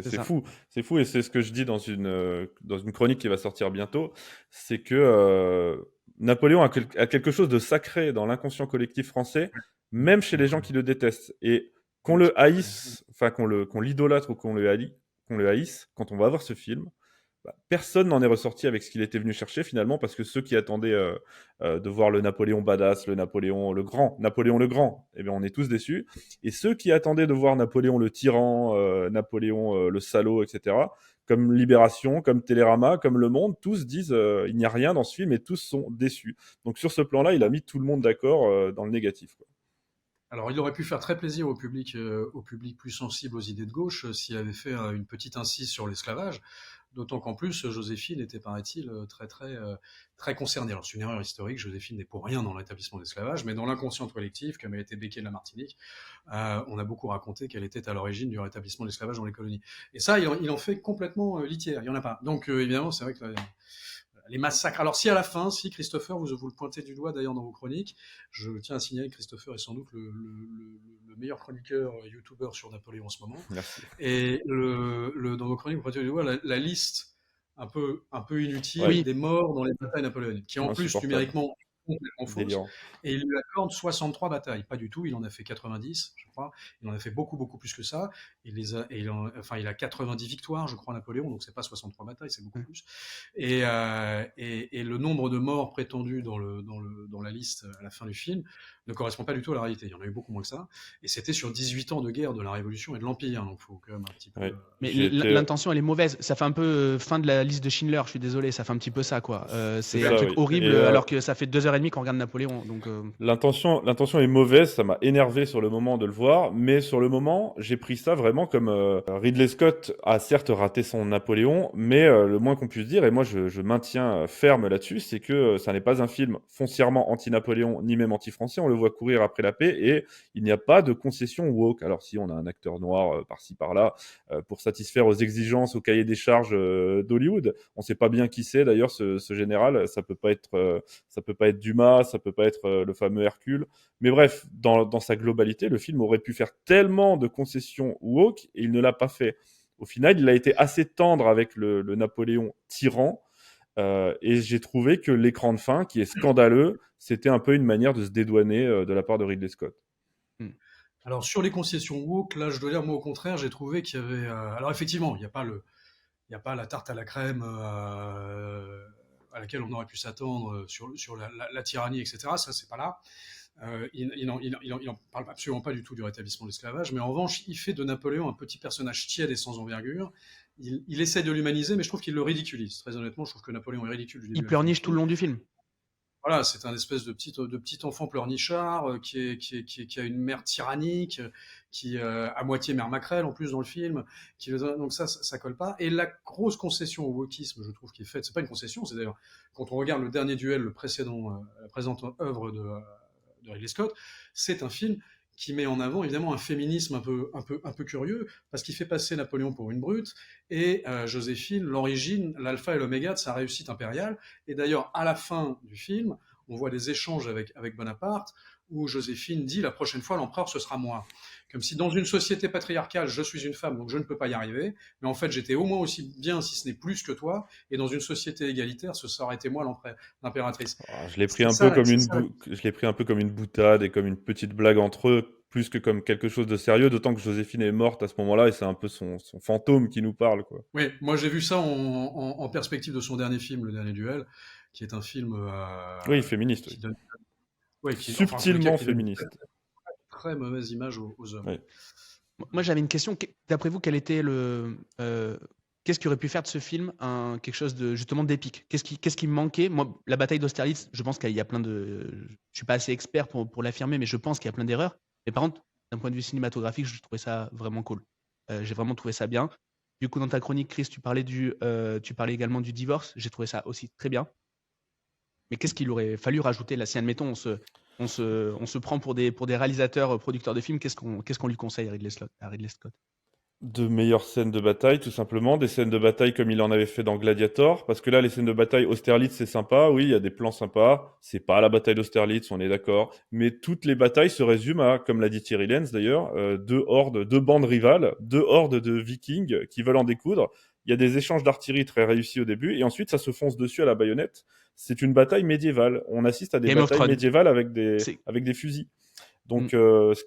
c'est fou. C'est fou et c'est ce que je dis dans une chronique qui va sortir bientôt. C'est que Napoléon a quelque chose de sacré dans l'inconscient collectif français, même chez les gens qui le détestent. Et qu'on le haïsse, enfin qu'on l'idolâtre ou qu'on le haïsse, quand on va voir ce film, personne n'en est ressorti avec ce qu'il était venu chercher finalement, parce que ceux qui attendaient de voir le Napoléon badass, le Napoléon le Grand, eh bien on est tous déçus. Et ceux qui attendaient de voir Napoléon le tyran, Napoléon le salaud, etc., comme Libération, comme Télérama, comme Le Monde, tous disent il n'y a rien dans ce film et tous sont déçus. Donc sur ce plan-là, il a mis tout le monde d'accord dans le négatif, quoi. Alors, il aurait pu faire très plaisir au public plus sensible aux idées de gauche s'il avait fait une petite incise sur l'esclavage. D'autant qu'en plus, Joséphine était, paraît-il, très concernée. Alors, c'est une erreur historique. Joséphine n'est pour rien dans l'établissement de l'esclavage, mais dans l'inconscient collectif, comme elle était béquée de la Martinique, on a beaucoup raconté qu'elle était à l'origine du rétablissement de l'esclavage dans les colonies. Et ça, il en fait complètement litière. Il n'y en a pas. Donc, évidemment, c'est vrai que les massacres. Alors, si à la fin, si Christopher, vous le pointez du doigt d'ailleurs dans vos chroniques, je tiens à signaler que Christopher est sans doute le meilleur chroniqueur youtubeur sur Napoléon en ce moment. Merci. Et dans vos chroniques, vous pointez du doigt la liste un peu inutile Oui. des morts dans les batailles napoléoniennes, qui en plus numériquement est complètement fausse. Délirant. Et il lui accorde 63 batailles. Pas du tout, il en a fait 90, je crois. Il en a fait beaucoup, beaucoup plus que ça. Il a 90 victoires, je crois, Napoléon, donc c'est pas 63 batailles, c'est beaucoup plus. Et le nombre de morts prétendus dans la liste à la fin du film ne correspond pas du tout à la réalité. Il y en a eu beaucoup moins que ça. Et c'était sur 18 ans de guerre de la Révolution et de l'Empire, donc il faut quand même un petit peu... Ouais. Mais l'intention, elle est mauvaise. Ça fait un peu fin de la liste de Schindler, je suis désolé, ça fait un petit peu ça, quoi. C'est un truc horrible, alors que ça fait 2h30 qu'on regarde Napoléon. Donc, L'intention est mauvaise, ça m'a énervé sur le moment de le voir, mais sur le moment, j'ai pris ça vraiment comme Ridley Scott a certes raté son Napoléon, mais le moins qu'on puisse dire, et moi je maintiens ferme là-dessus, c'est que ça n'est pas un film foncièrement anti-Napoléon, ni même anti-français, on le voit courir après la paix, et il n'y a pas de concession woke. Alors si on a un acteur noir par-ci par-là, pour satisfaire aux exigences, au cahier des charges d'Hollywood, on ne sait pas bien qui c'est d'ailleurs ce général, ça peut pas être Dumas, ça peut pas être le fameux Hercule, mais bref, dans sa globalité, le film aurait pu faire tellement de concessions woke et il ne l'a pas fait. Au final, il a été assez tendre avec le Napoléon tyran, et j'ai trouvé que l'écran de fin, qui est scandaleux, c'était un peu une manière de se dédouaner de la part de Ridley Scott. Alors sur les concessions woke, là je dois dire, moi au contraire, j'ai trouvé qu'il y avait... alors effectivement, il n'y a pas la tarte à la crème à laquelle on aurait pu s'attendre sur la tyrannie, etc. Ça, c'est pas là. Il n'en parle absolument pas du tout du rétablissement de l'esclavage, mais en revanche, il fait de Napoléon un petit personnage tiède et sans envergure. Il essaie de l'humaniser, mais je trouve qu'il le ridiculise. Très honnêtement, je trouve que Napoléon est ridicule. Il pleurniche tout le long du film. Voilà, c'est un espèce de petit enfant pleurnichard qui a une mère tyrannique, qui à moitié mère maquerelle en plus dans le film. Donc ça colle pas. Et la grosse concession au wokisme, je trouve, qui est faite, c'est pas une concession, c'est d'ailleurs quand on regarde le dernier duel, la présente œuvre de Ridley Scott, c'est un film qui met en avant évidemment un féminisme un peu curieux, parce qu'il fait passer Napoléon pour une brute, et Joséphine, l'origine, l'alpha et l'oméga de sa réussite impériale. Et d'ailleurs, à la fin du film, on voit des échanges avec Bonaparte, où Joséphine dit la prochaine fois l'empereur ce sera moi. Comme si dans une société patriarcale, je suis une femme, donc je ne peux pas y arriver, mais en fait j'étais au moins aussi bien, si ce n'est plus que toi, et dans une société égalitaire, ce aurait été moi l'impératrice. Je l'ai pris C'est un peu ça, comme c'est une ça. je l'ai pris un peu comme une boutade et comme une petite blague entre eux, plus que comme quelque chose de sérieux, d'autant que Joséphine est morte à ce moment-là et c'est un peu son fantôme qui nous parle, quoi. Oui, moi j'ai vu ça en perspective de son dernier film, Le Dernier Duel, qui est un film Oui, féministe, oui. qui donne, ouais, enfin en tous les cas, Subtilement qui donne une féministe. très mauvaise image aux hommes. Oui. Moi, j'avais une question. D'après vous, quel était qu'est-ce qui aurait pu faire de ce film quelque chose de justement d'épique? Qu'est-ce qui me manquait? Moi, la bataille d'Austerlitz, je pense qu'il y a plein de. Je suis pas assez expert pour l'affirmer, mais je pense qu'il y a plein d'erreurs. Mais par contre, d'un point de vue cinématographique, je trouvais ça vraiment cool. J'ai vraiment trouvé ça bien. Du coup, dans ta chronique, Chris, tu parlais également du divorce. J'ai trouvé ça aussi très bien. Mais qu'est-ce qu'il aurait fallu rajouter là? Si, admettons, on se prend pour des réalisateurs, producteurs de films, qu'est-ce qu'on lui conseille à Ridley Scott? De meilleures scènes de bataille, tout simplement. Des scènes de bataille comme il en avait fait dans Gladiator. Parce que là, les scènes de bataille, Austerlitz, c'est sympa. Oui, il y a des plans sympas. C'est pas la bataille d'Austerlitz, on est d'accord. Mais toutes les batailles se résument à, comme l'a dit Thierry Lenz d'ailleurs, deux bandes rivales, deux hordes de vikings qui veulent en découdre. Il y a des échanges d'artillerie très réussis au début. Et ensuite, ça se fonce dessus à la baïonnette. C'est une bataille médiévale. On assiste à des Game of batailles Thrones. médiévales avec C'est des fusils. Donc,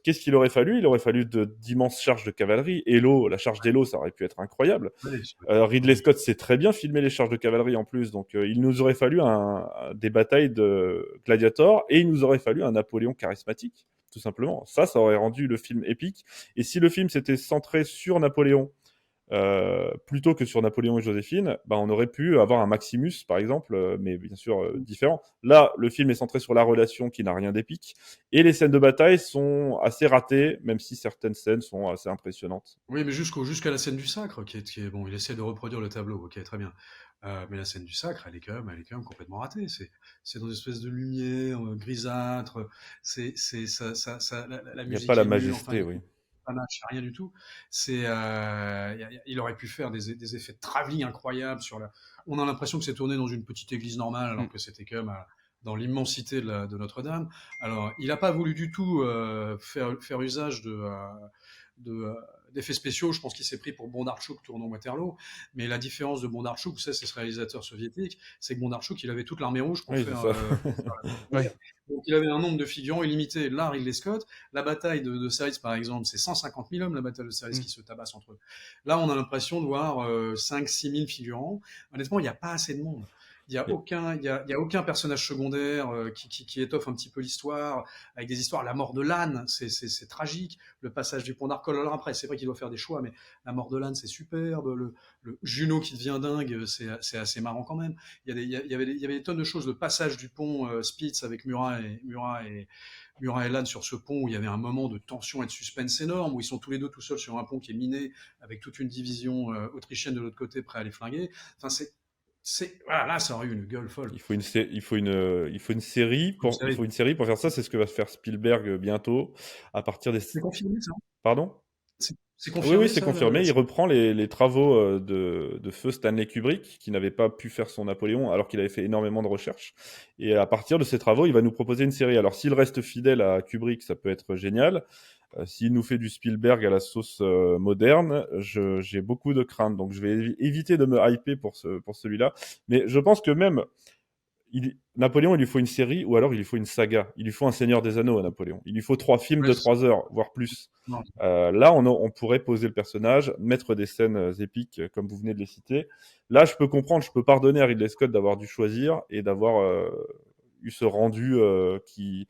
qu'est-ce qu'il aurait fallu? Il aurait fallu d'immenses charges de cavalerie. La charge d'Elo, ça aurait pu être incroyable. Oui, Ridley Scott sait très bien filmer les charges de cavalerie en plus. Donc, il nous aurait fallu des batailles de Gladiator et il nous aurait fallu un Napoléon charismatique, tout simplement. Ça aurait rendu le film épique. Et si le film s'était centré sur Napoléon, plutôt que sur Napoléon et Joséphine, bah, on aurait pu avoir un Maximus, par exemple, mais bien sûr différent. Là, le film est centré sur la relation qui n'a rien d'épique, et les scènes de bataille sont assez ratées, même si certaines scènes sont assez impressionnantes. Oui, mais jusqu'à la scène du sacre, bon, il essaie de reproduire le tableau, ok, très bien. Mais la scène du sacre, elle est quand même complètement ratée. C'est dans une espèce de lumière grisâtre. La Il n'y a pas musique la est nulle. Enfin, majesté, il oui. panache, rien du tout. Il aurait pu faire des effets de travelling incroyables On a l'impression que c'est tourné dans une petite église normale, alors que c'était quand même dans l'immensité de Notre-Dame. Alors, il n'a pas voulu du tout faire usage de, d'effets spéciaux. Je pense qu'il s'est pris pour Bondarchuk tournant Waterloo. Mais la différence de Bondarchuk, c'est ce réalisateur soviétique, c'est que Bondarchuk, il avait toute l'armée rouge Oui, c'est ça. pour faire la Ouais. guerre. Donc il avait un nombre de figurants illimité. Là, Ridley Scott, la bataille de Series, par exemple, c'est 150 000 hommes, la bataille de Series qui se tabassent entre eux. Là, on a l'impression de voir 5-6 000 figurants. Honnêtement, il n'y a pas assez de monde. Il y a aucun personnage secondaire qui étoffe un petit peu l'histoire, avec des histoires. La mort de l'âne, c'est tragique. Le passage du pont d'Arcole. Alors après, c'est vrai qu'il doit faire des choix, mais la mort de l'âne, c'est superbe. Le Juno qui devient dingue, c'est assez marrant quand même. Il y avait des tonnes de choses. Le passage du pont Spitz avec Murat et Lannes sur ce pont où il y avait un moment de tension et de suspense énorme, où ils sont tous les deux tout seuls sur un pont qui est miné, avec toute une division autrichienne de l'autre côté prêt à les flinguer. Enfin, voilà, là, ça aurait eu une gueule folle. Il faut une série pour faire ça. C'est ce que va faire Spielberg bientôt, à partir des. C'est confirmé, ça? Pardon? C'est Oui, confirmé, c'est ça, confirmé. Il reprend les travaux de feu Stanley Kubrick, qui n'avait pas pu faire son Napoléon, alors qu'il avait fait énormément de recherches. Et à partir de ces travaux, il va nous proposer une série. Alors, s'il reste fidèle à Kubrick, ça peut être génial. S'il nous fait du Spielberg à la sauce moderne, j'ai beaucoup de craintes. Donc, je vais éviter de me hyper pour celui-là. Mais je pense que même Napoléon, il lui faut une série ou alors il lui faut une saga. Il lui faut un Seigneur des Anneaux à Napoléon. Il lui faut 3 films de 3 heures, voire plus. Non. Là, on pourrait poser le personnage, mettre des scènes épiques, comme vous venez de les citer. Là, je peux comprendre, je peux pardonner à Ridley Scott d'avoir dû choisir et d'avoir eu ce rendu qui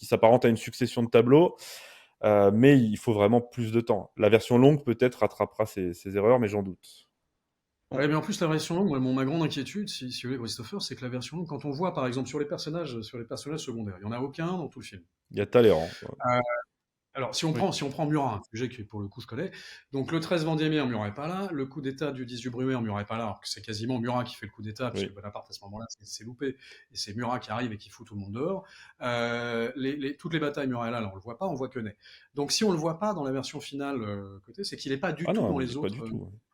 s'apparente à une succession de tableaux. Mais il faut vraiment plus de temps. La version longue, peut-être, rattrapera ces erreurs, mais j'en doute. Ouais, mais en plus, la version longue, ma grande inquiétude, si vous voulez, Christopher, c'est que la version longue, quand on voit, par exemple, sur les personnages secondaires, il n'y en a aucun dans tout le film. Il y a Talleyrand. Alors, si on prend Murat, un sujet que pour le coup je connais, donc le 13 Vendémiaire, Murat est pas là, le coup d'État du 18 Brumaire, Murat est pas là, alors que c'est quasiment Murat qui fait le coup d'État, puisque Bonaparte à ce moment-là c'est loupé, et c'est Murat qui arrive et qui fout tout le monde dehors. Toutes les batailles, Murat est là, on le voit pas, on voit que Ney. Donc si on le voit pas dans la version finale côté, c'est qu'il est pas du tout dans les autres.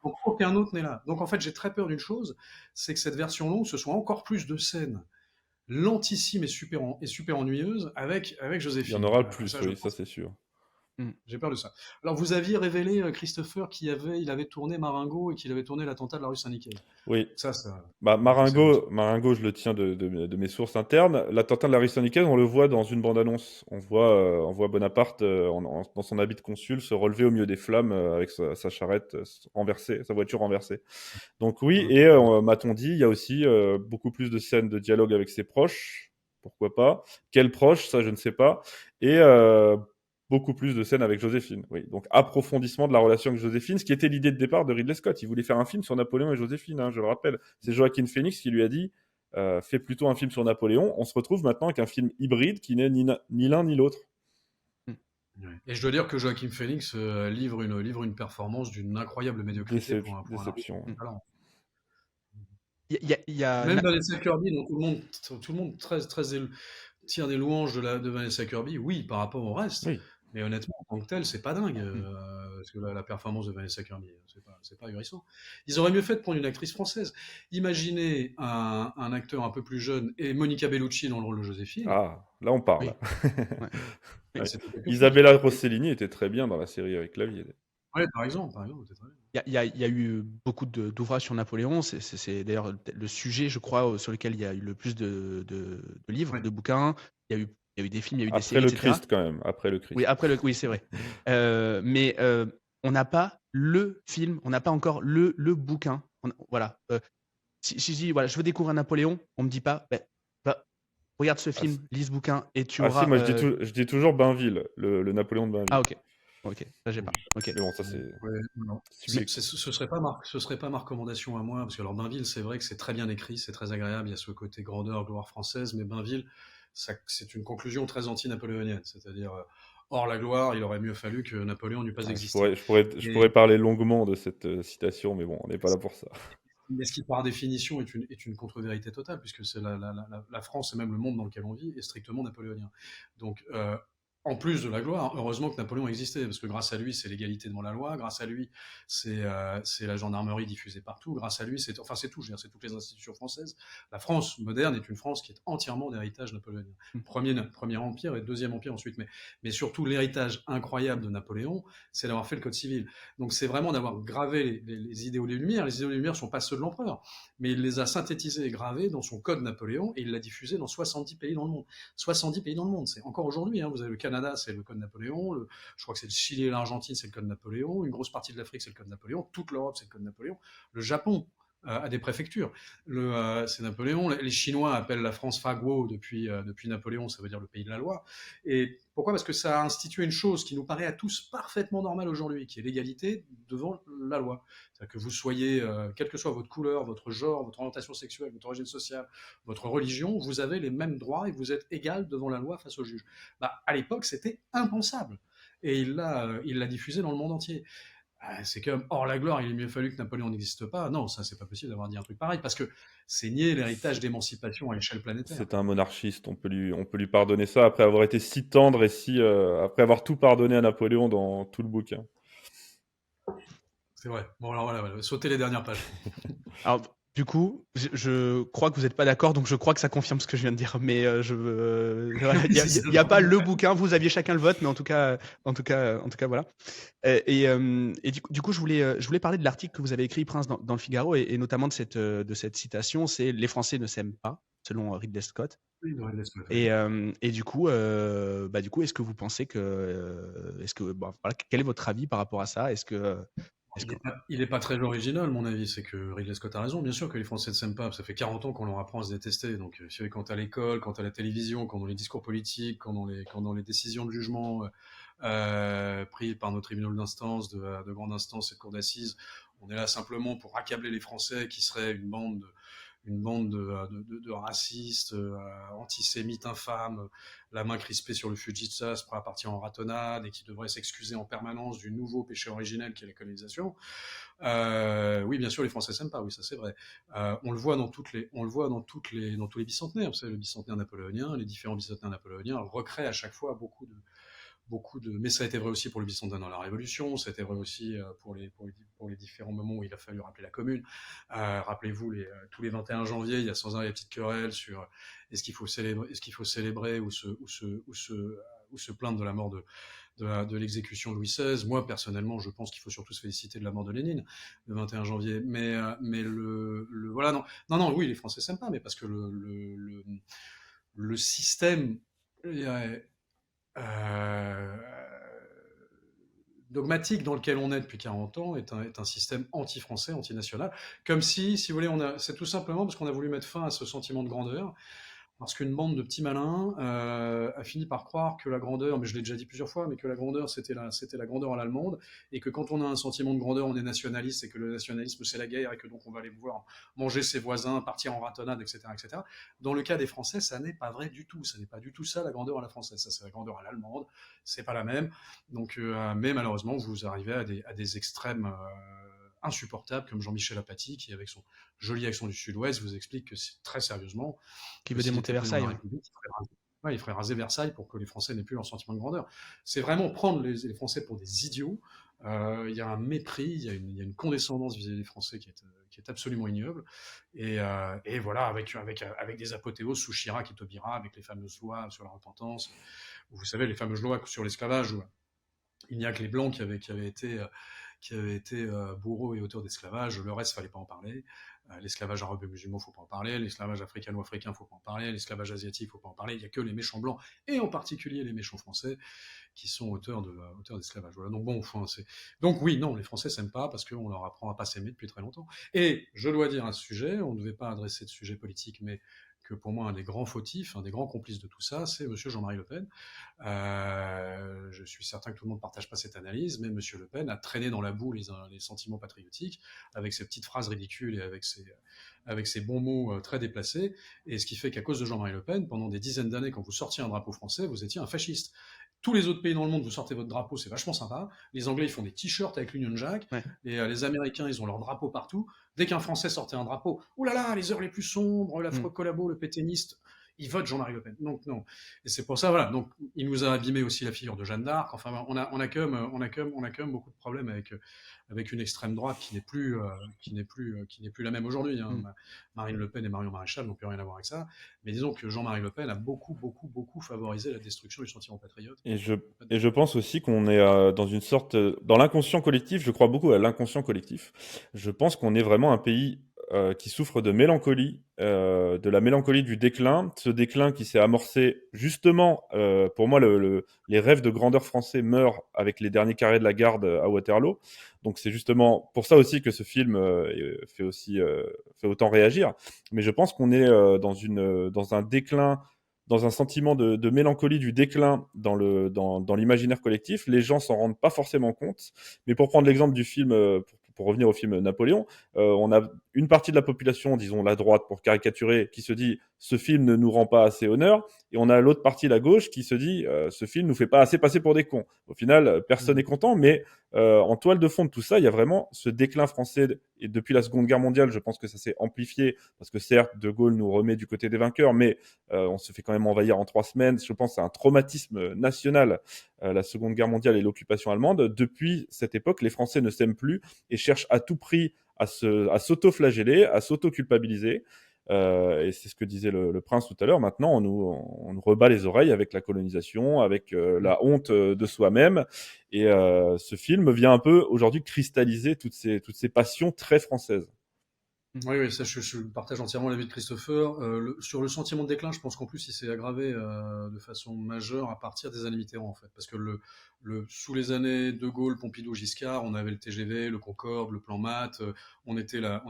Donc aucun autre n'est là. Donc en fait, j'ai très peur d'une chose, c'est que cette version longue, ce soit encore plus de scènes lentissime et super ennuyeuse avec Il y en Joséphine. aura le plus, Ça, je oui, ça pense. c'est sûr. J'ai peur de ça. Alors, vous aviez révélé, Christopher, il avait tourné Marengo et qu'il avait tourné l'attentat de la rue Saint-Nicaise. Oui. Ça, Bah, c'est un petit. Marengo, je le tiens de mes sources internes. L'attentat de la rue Saint-Nicaise, on le voit dans une bande-annonce. On voit Bonaparte dans son habit de consul se relever au milieu des flammes avec sa charrette renversée, sa voiture renversée. Donc oui, Hum, et m'a-t-on dit, il y a aussi beaucoup plus de scènes de dialogue avec ses proches. Pourquoi pas? Quels proches, ça je ne sais pas. Et beaucoup plus de scènes avec Joséphine. Oui, donc approfondissement de la relation avec Joséphine, ce qui était l'idée de départ de Ridley Scott. Il voulait faire un film sur Napoléon et Joséphine, hein, je le rappelle. C'est Joaquin Phoenix qui lui a dit fais plutôt un film sur Napoléon. On se retrouve maintenant avec un film hybride qui n'est ni l'un ni l'autre. ouais. Et je dois dire que Joaquin Phoenix livre une performance d'une incroyable médiocrité pour un artiste Déception. de talent. Il y a Même Vanessa Kirby, dont tout le monde tire des louanges de Vanessa Kirby, oui, par rapport au reste. Oui. Mais honnêtement, en tant que tel, c'est pas dingue. Parce que la performance de Vanessa Kirby, c'est pas ahurissant. Ils auraient mieux fait de prendre une actrice française. Imaginez un acteur un peu plus jeune et Monica Bellucci dans le rôle de Joséphine. Ah, là on parle. Oui. Ouais. Et Ouais. c'était quelque chose. Isabella Rossellini était très bien dans la série avec Clavier. Ouais, par exemple, c'est très bien. Il y a eu beaucoup d'ouvrages sur Napoléon. C'est d'ailleurs le sujet, je crois, sur lequel il y a eu le plus de livres, Ouais. de bouquins. Il y a eu des films, il y a eu des Après séries, le etc. Christ quand même, après le Christ. Oui, oui, c'est vrai. Mais on n'a pas le film, on n'a pas encore le bouquin. Voilà. Si je dis, voilà, je veux découvrir Napoléon, on me dit pas, bah, regarde ce Ah, film, lis ce bouquin, et tu ah si, auras. moi je dis toujours Bainville, le Napoléon de Bainville. Ah, ok, ça j'ai pas. Ok. Mais bon, ça c'est Ouais, non. subjectif. Ce serait pas ma recommandation à moi, parce que alors Bainville, c'est vrai que c'est très bien écrit, c'est très agréable, il y a ce côté grandeur, gloire française, mais Bainville, c'est une conclusion très anti-napoléonienne, c'est-à-dire hors la gloire, il aurait mieux fallu que Napoléon n'eût pas Ah, existé. je Et, pourrais parler longuement de cette citation, mais bon, on n'est pas là pour ça. mais ce qui, par définition, est une contre-vérité totale, puisque c'est la France et même le monde dans lequel on vit est strictement napoléonien. Donc, en plus de la gloire, heureusement que Napoléon existait, parce que grâce à lui, c'est l'égalité devant la loi, grâce à lui, c'est la gendarmerie diffusée partout, grâce à lui, c'est tout, je veux dire, c'est toutes les institutions françaises. La France moderne est une France qui est entièrement d'héritage napoléonien. Premier empire et deuxième empire ensuite, mais surtout l'héritage incroyable de Napoléon, c'est d'avoir fait le code civil. Donc c'est vraiment d'avoir gravé les idéaux des Lumières. Les idéaux des Lumières ne sont pas ceux de l'empereur, mais il les a synthétisés et gravés dans son code Napoléon et il l'a diffusé dans 70 pays dans le monde. 70 pays dans le monde, c'est encore aujourd'hui. Hein, vous avez le Canada, c'est le code Napoléon. Je crois que c'est le Chili et l'Argentine, c'est le code Napoléon. Une grosse partie de l'Afrique, c'est le code Napoléon. Toute l'Europe, c'est le code Napoléon. Le Japon a des préfectures. C'est Napoléon. Les Chinois appellent la France Faguo depuis Napoléon, ça veut dire le pays de la loi. Et pourquoi? Parce que ça a institué une chose qui nous paraît à tous parfaitement normale aujourd'hui, qui est l'égalité devant la loi. C'est-à-dire que vous soyez, quelle que soit votre couleur, votre genre, votre orientation sexuelle, votre origine sociale, votre religion, vous avez les mêmes droits et vous êtes égal devant la loi face au juge. Bah, à l'époque, c'était impensable. Et il l'a diffusé dans le monde entier. C'est comme hors la gloire, il est mieux fallu que Napoléon n'existe pas. Non, ça, c'est pas possible d'avoir dit un truc pareil, parce que c'est nier l'héritage d'émancipation à l'échelle planétaire. C'est un monarchiste, on peut lui pardonner ça après avoir été si tendre et après avoir tout pardonné à Napoléon dans tout le bouquin. C'est vrai. Bon, alors voilà, sautez les dernières pages. Alors, du coup, je crois que vous n'êtes pas d'accord, donc je crois que ça confirme ce que je viens de dire. Mais voilà, il n'y a pas le bouquin. Vous aviez chacun le vote, mais en tout cas, voilà. Et du coup, je voulais parler de l'article que vous avez écrit, Prince, dans le Figaro, et notamment de cette citation. C'est les Français ne s'aiment pas, selon Ridley Scott. Oui, il devrait le laisser. Et du coup, est-ce que vous pensez voilà, quel est votre avis par rapport à ça? Il n'est pas très original, mon avis. C'est que Ridley Scott a raison. Bien sûr que les Français ne s'aiment pas. Ça fait 40 ans qu'on leur apprend à se détester. Donc, quand à l'école, quand à la télévision, quand dans les discours politiques, quand dans les décisions de jugement prises par nos tribunaux d'instance, de grande instance et de cour d'assises, on est là simplement pour accabler les Français qui seraient une bande de racistes, antisémites infâmes, la main crispée sur le Fujitsu, prêt à partir en ratonnade et qui devraient s'excuser en permanence du nouveau péché originel qui est la colonisation. Oui, bien sûr, les Français s'aiment pas, oui, ça c'est vrai. On le voit dans tous les bicentenaires. Vous savez, le bicentenaire napoléonien, les différents bicentenaires napoléoniens recréent à chaque fois mais ça a été vrai aussi pour le bicentenaire dans la Révolution, ça a été vrai aussi pour les différents moments où il a fallu rappeler la Commune. Rappelez-vous, tous les 21 janvier, il y a sans arrêt des petites querelles sur est-ce qu'il faut célébrer ou se plaindre de la mort de l'exécution de Louis XVI. Moi, personnellement, je pense qu'il faut surtout se féliciter de la mort de Lénine, le 21 janvier. Mais voilà, non, oui, les Français s'aiment pas, mais parce que le système euh, dogmatique dans lequel on est depuis 40 ans est un système anti-français, anti-national. Comme si vous voulez, c'est tout simplement parce qu'on a voulu mettre fin à ce sentiment de grandeur. Parce qu'une bande de petits malins a fini par croire que la grandeur, mais je l'ai déjà dit plusieurs fois, mais que la grandeur c'était la grandeur à l'allemande, et que quand on a un sentiment de grandeur, on est nationaliste, et que le nationalisme c'est la guerre, et que donc on va aller voir manger ses voisins, partir en ratonnade, etc., etc. Dans le cas des Français, ça n'est pas vrai du tout. Ça n'est pas du tout ça la grandeur à la française. Ça c'est la grandeur à l'allemande. C'est pas la même. Donc, mais malheureusement, vous arrivez à des extrêmes. Insupportables comme Jean-Michel Apathy qui avec son joli accent du Sud-Ouest vous explique que très sérieusement Qui veut démonter Versailles. Il ferait raser Versailles pour que les Français n'aient plus leur sentiment de grandeur. C'est vraiment prendre les Français pour des idiots. Il y a un mépris, il y a une condescendance vis-à-vis des Français qui est absolument ignoble. Et voilà, avec des apothéoses sous Chirac et Taubira, avec les fameuses lois sur la repentance. Vous savez, les fameuses lois sur l'esclavage où il n'y a que les Blancs qui avaient été bourreaux et auteurs d'esclavage. Le reste, fallait pas en parler. L'esclavage arabe et musulman, faut pas en parler. L'esclavage africano-africain, faut pas en parler. L'esclavage asiatique, faut pas en parler. Il y a que les méchants blancs, et en particulier les méchants français, qui sont auteurs d'esclavage. Voilà. Donc bon, donc oui, non, les Français s'aiment pas parce qu'on leur apprend à pas s'aimer depuis très longtemps. Et je dois dire à ce sujet, on ne devait pas adresser de sujet politique, mais que pour moi, un des grands fautifs, un des grands complices de tout ça, c'est monsieur Jean-Marie Le Pen. Je suis certain que tout le monde ne partage pas cette analyse, mais monsieur Le Pen a traîné dans la boue les sentiments patriotiques avec ses petites phrases ridicules et avec ses bons mots très déplacés. Et ce qui fait qu'à cause de Jean-Marie Le Pen, pendant des dizaines d'années, quand vous sortiez un drapeau français, vous étiez un fasciste. Tous les autres pays dans le monde, vous sortez votre drapeau, c'est vachement sympa. Les Anglais, ils font des t-shirts avec l'Union Jack. Ouais. Et les Américains, ils ont leur drapeau partout. Dès qu'un Français sortait un drapeau, oh là là, les heures les plus sombres, l'affreux collabo, le pétainiste, ils votent Jean-Marie Le Pen. Donc non. Et c'est pour ça, voilà. Donc il nous a abîmé aussi la figure de Jeanne d'Arc. Enfin, on a quand même beaucoup de problèmes avec une extrême droite qui n'est plus la même aujourd'hui. Marine Le Pen et Marion Maréchal n'ont plus rien à voir avec ça. Mais disons que Jean-Marie Le Pen a beaucoup favorisé la destruction du sentiment patriote. Et je pense aussi qu'on est dans une sorte, dans l'inconscient collectif, je crois beaucoup à l'inconscient collectif. Je pense qu'on est vraiment un pays qui souffre de mélancolie, de la mélancolie du déclin, ce déclin qui s'est amorcé justement, pour moi, les rêves de grandeur français meurent avec les derniers carrés de la garde à Waterloo. Donc c'est justement pour ça aussi que ce film fait autant réagir. Mais je pense qu'on est dans un déclin, dans un sentiment de mélancolie du déclin dans l'imaginaire collectif. Les gens s'en rendent pas forcément compte. Mais pour prendre l'exemple du film, pour revenir au film Napoléon, on a une partie de la population, disons la droite pour caricaturer, qui se dit ce film ne nous rend pas assez honneur, et on a l'autre partie, la gauche, qui se dit ce film nous fait pas assez passer pour des cons. Au final, personne n'est content, mais en toile de fond de tout ça, il y a vraiment ce déclin français, et depuis la Seconde Guerre mondiale, je pense que ça s'est amplifié, parce que certes, De Gaulle nous remet du côté des vainqueurs, mais on se fait quand même envahir en 3 semaines. Je pense que c'est un traumatisme national, la Seconde Guerre mondiale et l'occupation allemande. Depuis cette époque, les Français ne s'aiment plus et cherchent à tout prix à s'auto-flageller, à s'auto-culpabiliser. Et c'est ce que disait le prince tout à l'heure. Maintenant, on nous rebat les oreilles avec la colonisation, avec la honte de soi-même. Et ce film vient un peu aujourd'hui cristalliser toutes ces passions très françaises. Oui, ça, je partage entièrement l'avis de Christopher. Sur le sentiment de déclin, je pense qu'en plus, il s'est aggravé de façon majeure à partir des années Mitterrand, en fait. Parce que sous les années De Gaulle, Pompidou, Giscard, on avait le TGV, le Concorde, le plan Math. On était la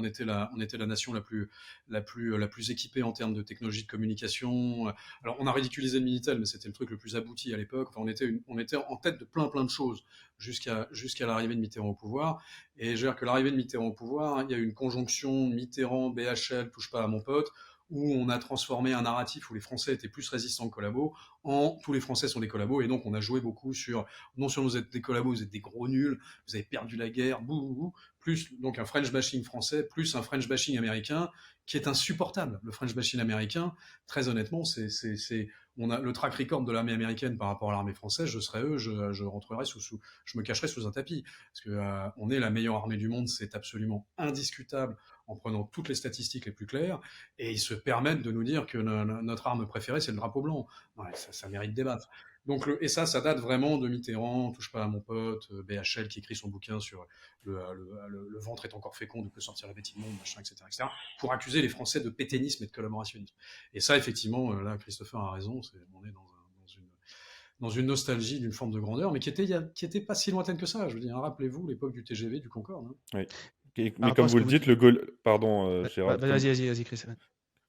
nation la plus équipée en termes de technologie de communication. Alors, on a ridiculisé le Minitel, mais c'était le truc le plus abouti à l'époque. Enfin, on était en tête de plein de choses jusqu'à l'arrivée de Mitterrand au pouvoir. Et je veux dire que l'arrivée de Mitterrand au pouvoir, il y a eu une conjonction Mitterrand, BHL, touche pas à mon pote, où on a transformé un narratif où les Français étaient plus résistants que collabos en tous les Français sont des collabos, et donc on a joué beaucoup sur non seulement vous êtes des collabos, vous êtes des gros nuls, vous avez perdu la guerre, bouh, bouh, bouh, plus donc un French bashing français, plus un French bashing américain qui est insupportable. Le French bashing américain, très honnêtement, on a le track record de l'armée américaine par rapport à l'armée française. Je serais eux, je rentrerais je me cacherais sous un tapis, parce que on est la meilleure armée du monde, c'est absolument indiscutable en prenant toutes les statistiques les plus claires, et ils se permettent de nous dire que notre arme préférée c'est le drapeau blanc. Ouais, ça mérite débattre. Donc et ça date vraiment de Mitterrand, touche pas à mon pote, BHL qui écrit son bouquin sur le ventre est encore fécond, de peut sortir la bête immonde, machin, etc., pour accuser les Français de pétainisme et de collaborationnisme. Et ça, effectivement, là, Christopher a raison, on est dans une nostalgie d'une forme de grandeur, mais qui était pas si lointaine que ça. Je veux dire, rappelez-vous l'époque du TGV, du Concorde. Hein. Oui. Par Mais rapport comme à ce vous que le vous dites, dites. le Gaulle... Pardon, Gérald. Vas-y, Chris.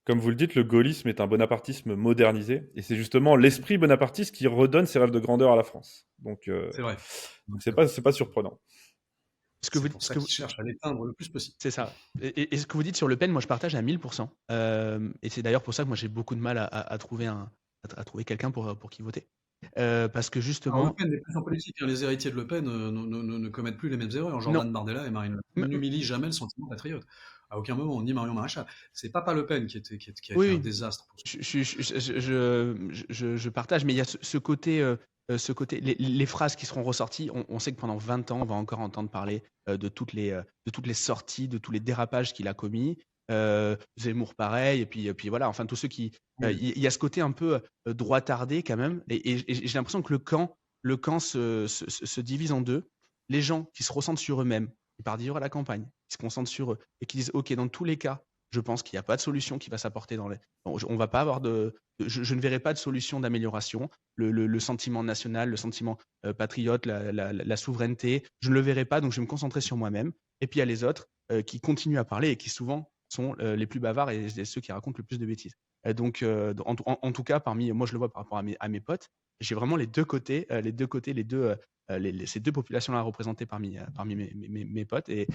Comme vous le dites, le gaullisme est un bonapartisme modernisé, et c'est justement l'esprit bonapartiste qui redonne ses rêves de grandeur à la France. Donc, C'est vrai. c'est pas surprenant. Ce que C'est vous, pour ce ça que qu'ils cherchent à l'éteindre le plus possible. C'est ça. Et ce que vous dites sur Le Pen, moi je partage à 1000%. Et c'est d'ailleurs pour ça que moi j'ai beaucoup de mal à trouver quelqu'un pour qui voter. Parce que Alors, Le justement. Pen n'est plus en politique. Hein. Les héritiers de Le Pen ne commettent plus les mêmes erreurs. Jordan Non. Bardella et Marine Le Pen n'humilient jamais le sentiment patriote. À aucun moment, ni Marion Maréchal. C'est pas Le Pen qui a été un désastre. Pour Je partage, mais il y a ce côté, les phrases qui seront ressorties. On sait que pendant 20 ans, on va encore entendre parler de toutes les sorties, de tous les dérapages qu'il a commis. Zemmour pareil, et puis voilà, enfin tous ceux qui. Il y a ce côté un peu droitardé quand même, et j'ai l'impression que le camp se divise en deux. Les gens qui se ressentent sur eux-mêmes, qui partent vivre à la campagne, qui se concentrent sur eux, et qui disent ok, dans tous les cas, je pense qu'il n'y a pas de solution qui va s'apporter on va pas avoir je ne verrai pas de solution d'amélioration. Le sentiment national, le sentiment patriote, la souveraineté, je ne le verrai pas, donc je vais me concentrer sur moi-même. Et puis il y a les autres qui continuent à parler et qui souvent sont les plus bavards et ceux qui racontent le plus de bêtises. Donc, en tout cas, moi je le vois par rapport à mes potes, j'ai vraiment les deux côtés, ces deux populations-là représentées parmi mes potes, et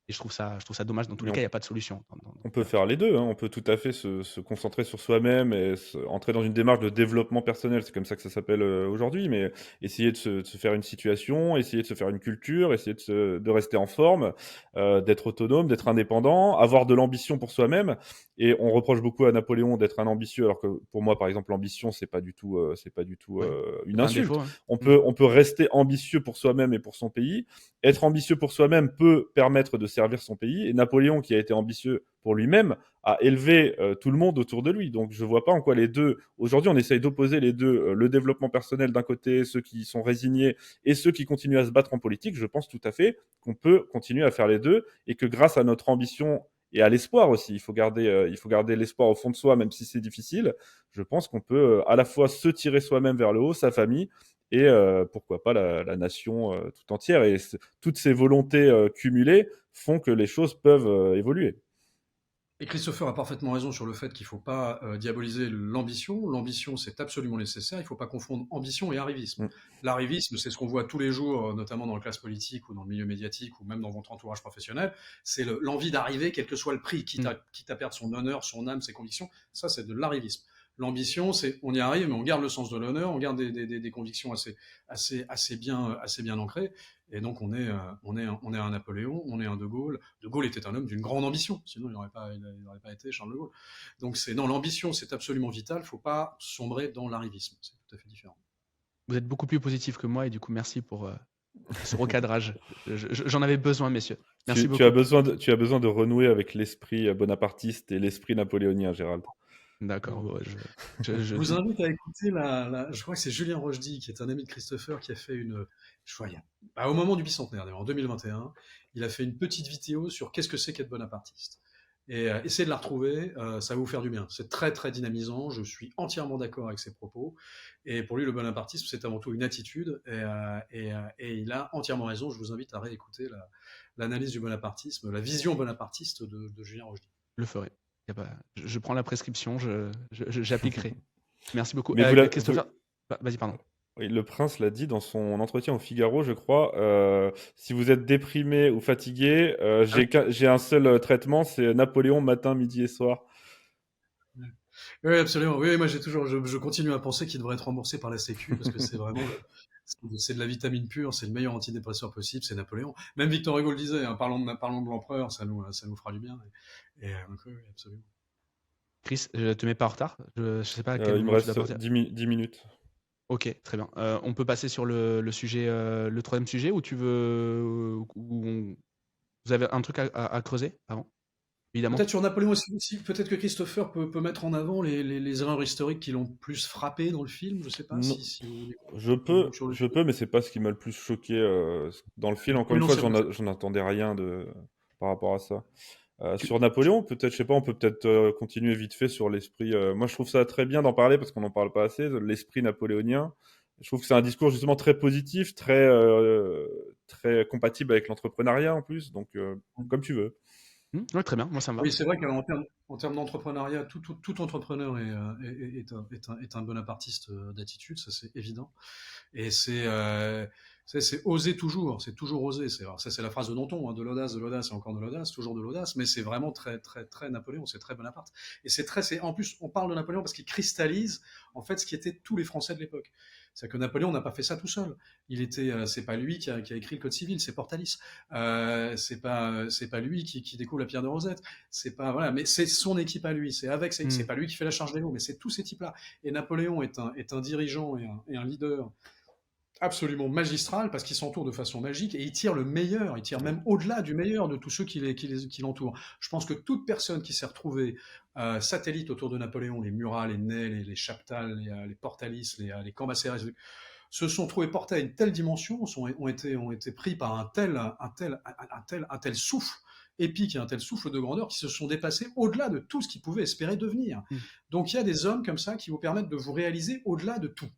je trouve ça dommage. Dans tous les cas, il n'y a pas de solution. On peut faire les deux, hein. On peut tout à fait se concentrer sur soi-même et entrer dans une démarche de développement personnel, c'est comme ça que ça s'appelle aujourd'hui, mais essayer de se faire une situation, essayer de se faire une culture, essayer de rester en forme, d'être autonome, d'être indépendant, avoir de l'ambition pour soi-même. Et on reproche beaucoup à Napoléon d'être un ambitieux, alors que pour moi, par exemple, l'ambition, c'est pas du tout une insulte. Défaut, hein. On peut rester ambitieux pour soi-même et pour son pays. Être ambitieux pour soi-même peut permettre de servir son pays. Et Napoléon, qui a été ambitieux pour lui-même, a élevé tout le monde autour de lui. Donc je vois pas en quoi les deux... Aujourd'hui, on essaye d'opposer les deux, le développement personnel d'un côté, ceux qui sont résignés, et ceux qui continuent à se battre en politique. Je pense tout à fait qu'on peut continuer à faire les deux, et que grâce à notre ambition et à l'espoir aussi, il faut garder l'espoir au fond de soi, même si c'est difficile. Je pense qu'on peut à la fois se tirer soi-même vers le haut, sa famille, et pourquoi pas la nation tout entière. Et toutes ces volontés cumulées font que les choses peuvent évoluer. Et Christopher a parfaitement raison sur le fait qu'il ne faut pas diaboliser l'ambition. L'ambition, c'est absolument nécessaire. Il ne faut pas confondre ambition et arrivisme. L'arrivisme, c'est ce qu'on voit tous les jours, notamment dans la classe politique ou dans le milieu médiatique ou même dans votre entourage professionnel. C'est l'envie d'arriver, quel que soit le prix, quitte à perdre son honneur, son âme, ses convictions. Ça, c'est de l'arrivisme. L'ambition, c'est on y arrive, mais on garde le sens de l'honneur, on garde des convictions assez bien ancrées. Et donc on est un Napoléon, on est un De Gaulle. De Gaulle était un homme d'une grande ambition, sinon il n'aurait pas été Charles de Gaulle. Donc l'ambition, c'est absolument vital. Il ne faut pas sombrer dans l'arrivisme. C'est tout à fait différent. Vous êtes beaucoup plus positif que moi, et du coup merci pour ce recadrage. J'en avais besoin, messieurs. Merci beaucoup. Tu as besoin de renouer avec l'esprit bonapartiste et l'esprit napoléonien, Gérald. D'accord. Ouais, je vous invite à écouter je crois que c'est Julien Rochdy, qui est un ami de Christopher, qui a fait au moment du bicentenaire, en 2021, il a fait une petite vidéo sur qu'est-ce que c'est qu'être bonapartiste. Et essayez de la retrouver, ça va vous faire du bien. C'est très très dynamisant, je suis entièrement d'accord avec ses propos. Et pour lui, le bonapartisme, c'est avant tout une attitude. Et il a entièrement raison. Je vous invite à réécouter l'analyse du bonapartisme, la vision bonapartiste de Julien Rochdy. Je le ferai. Je prends la prescription, j'appliquerai. Merci beaucoup. Mais Christopher, vas-y, pardon. Oui, le prince l'a dit dans son entretien au Figaro, je crois. Si vous êtes déprimé ou fatigué, Ah oui. j'ai un seul traitement, c'est Napoléon matin, midi et soir. Ouais. Oui, absolument. Oui, moi je continue à penser qu'il devrait être remboursé par la Sécu parce que c'est vraiment c'est de la vitamine pure, c'est le meilleur antidépresseur possible, c'est Napoléon. Même Victor Hugo le disait, hein, parlons de l'empereur, ça nous fera du bien. Donc, oui, absolument. Chris, je te mets pas en retard. Je sais pas à quel Il me moment tu dois reste partir. 10 minutes. Ok, très bien. On peut passer sur le sujet, le troisième sujet, ou tu veux, vous avez un truc à creuser avant, évidemment. Peut-être sur Napoléon aussi, peut-être que Christopher peut mettre en avant les erreurs historiques qui l'ont plus frappé dans le film. Je sais pas Non, si vous voulez je ou peux, sur le je film. peux, mais c'est pas ce qui m'a le plus choqué dans le film. Encore Oui, une non, fois, c'est vrai. j'en attendais rien par rapport à ça. Tu- Sur Napoléon, peut-être, je sais pas, on peut peut-être continuer vite fait sur l'esprit. Moi, je trouve ça très bien d'en parler parce qu'on n'en parle pas assez, de l'esprit napoléonien. Je trouve que c'est un discours justement très positif, très compatible avec l'entrepreneuriat en plus. Donc, comme tu veux. Ouais, très bien, moi ça me va. Oui, c'est vrai en termes d'entrepreneuriat, tout entrepreneur est un bonapartiste d'attitude, ça c'est évident. Et c'est oser toujours, c'est toujours oser. Alors ça c'est la phrase de Danton, hein, de l'audace et encore de l'audace, toujours de l'audace, mais c'est vraiment très très très Napoléon, c'est très Bonaparte. Et en plus on parle de Napoléon parce qu'il cristallise en fait ce qui étaient tous les Français de l'époque. C'est que Napoléon n'a pas fait ça tout seul. C'est pas lui qui a écrit le Code civil, c'est Portalis. C'est pas lui qui découvre la pierre de Rosette. C'est pas voilà, mais c'est son équipe à lui. C'est pas lui qui fait la charge des mots, mais c'est tous ces types-là. Et Napoléon est un dirigeant et un leader absolument magistral parce qu'il s'entoure de façon magique et il tire le meilleur, il tire même au-delà du meilleur de tous ceux qui l'entourent. Je pense que toute personne qui s'est retrouvée satellite autour de Napoléon, les Murat, les Ney, les Chaptal, les Portalis, les Cambacérès, se sont trouvés portés à une telle dimension, ont été pris par un tel souffle épique et un tel souffle de grandeur qui se sont dépassés au-delà de tout ce qu'ils pouvaient espérer devenir. Donc il y a des hommes comme ça qui vous permettent de vous réaliser au-delà de tout.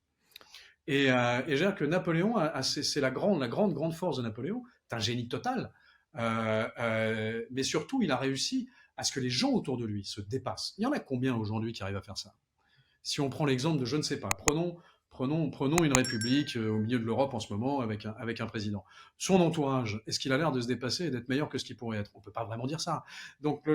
Et je veux dire que Napoléon, c'est la grande force de Napoléon. C'est un génie total. Mais surtout, il a réussi à ce que les gens autour de lui se dépassent. Il y en a combien aujourd'hui qui arrivent à faire ça? Si on prend l'exemple de, je ne sais pas, prenons une république au milieu de l'Europe en ce moment avec un président. Son entourage, est-ce qu'il a l'air de se dépasser et d'être meilleur que ce qu'il pourrait être? On ne peut pas vraiment dire ça. Donc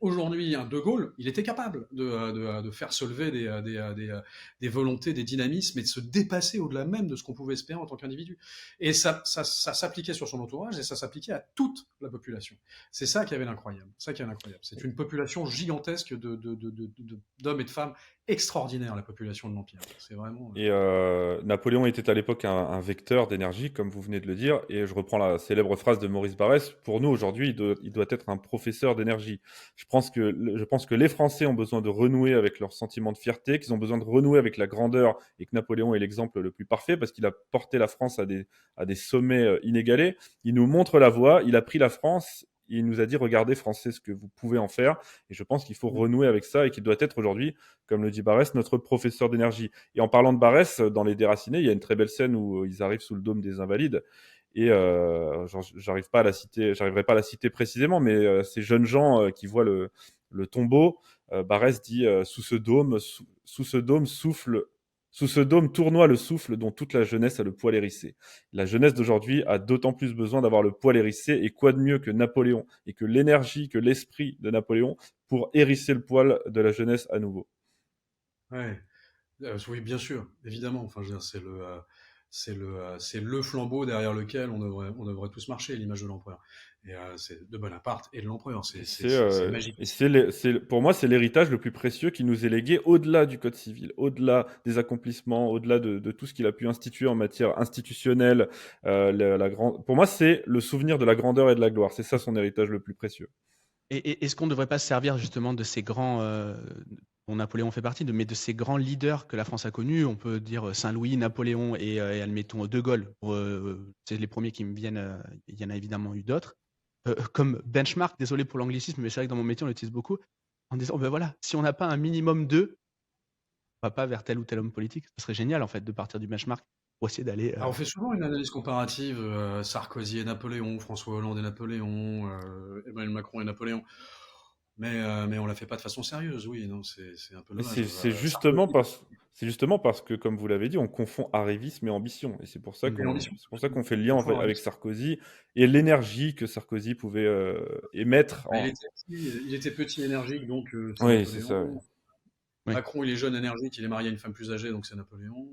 aujourd'hui, un De Gaulle, il était capable de faire se lever des volontés, des dynamismes et de se dépasser au-delà même de ce qu'on pouvait espérer en tant qu'individu. Et ça s'appliquait sur son entourage et ça s'appliquait à toute la population. C'est ça qui avait l'incroyable. C'est une population gigantesque d'hommes et de femmes extraordinaires, la population de l'Empire. C'est vraiment. Et Napoléon était à l'époque un vecteur d'énergie, comme vous venez de le dire. Et je reprends la célèbre phrase de Maurice Barrès. Pour nous, aujourd'hui, il doit être un professeur d'énergie. Je pense que les Français ont besoin de renouer avec leur sentiment de fierté, qu'ils ont besoin de renouer avec la grandeur, et que Napoléon est l'exemple le plus parfait parce qu'il a porté la France à des sommets inégalés. Il nous montre la voie, il a pris la France. Il nous a dit, regardez Français, ce que vous pouvez en faire. Et je pense qu'il faut renouer avec ça et qu'il doit être aujourd'hui, comme le dit Barrès, notre professeur d'énergie. Et en parlant de Barrès, dans Les Déracinés, il y a une très belle scène où ils arrivent sous le dôme des Invalides. Et j'arriverai pas à la citer précisément, mais ces jeunes gens qui voient le tombeau, Barrès dit sous ce dôme souffle. Sous ce dôme tournoie le souffle dont toute la jeunesse a le poil hérissé. La jeunesse d'aujourd'hui a d'autant plus besoin d'avoir le poil hérissé, et quoi de mieux que Napoléon et que l'énergie, que l'esprit de Napoléon pour hérisser le poil de la jeunesse à nouveau. Ouais. Oui, bien sûr, évidemment. Enfin, je veux dire, c'est le flambeau derrière lequel on devrait tous marcher, l'image de l'empereur. Et c'est de Bonaparte et de l'empereur. C'est magique. Pour moi, c'est l'héritage le plus précieux qui nous est légué au-delà du Code civil, au-delà des accomplissements, au-delà de tout ce qu'il a pu instituer en matière institutionnelle. Pour moi, c'est le souvenir de la grandeur et de la gloire. C'est ça son héritage le plus précieux. Et est-ce qu'on ne devrait pas se servir justement de ces grands, dont Napoléon fait partie, mais de ces grands leaders que la France a connus? On peut dire Saint-Louis, Napoléon et admettons De Gaulle. C'est les premiers qui me viennent. Il y en a évidemment eu d'autres. Comme benchmark, désolé pour l'anglicisme, mais c'est vrai que dans mon métier, on l'utilise beaucoup, en disant, ben voilà, si on n'a pas un minimum d'eux, on va pas vers tel ou tel homme politique. Ce serait génial en fait de partir du benchmark pour essayer d'aller. Alors, on fait souvent une analyse comparative, Sarkozy et Napoléon, François Hollande et Napoléon, Emmanuel Macron et Napoléon. mais on la fait pas de façon sérieuse. Oui, non, c'est un peu Mais dommage. c'est justement Sarkozy, parce que, comme vous l'avez dit, on confond arrivisme et ambition. Et et l'ambition, c'est pour ça qu'on fait le lien on en fait, fera. avec Sarkozy et l'énergie que Sarkozy pouvait émettre. Bah, il était petit, énergique, donc c'est Oui, c'est ça. Napoléon. Oui. Macron, il est jeune, énergique, il est marié à une femme plus âgée, donc c'est Napoléon.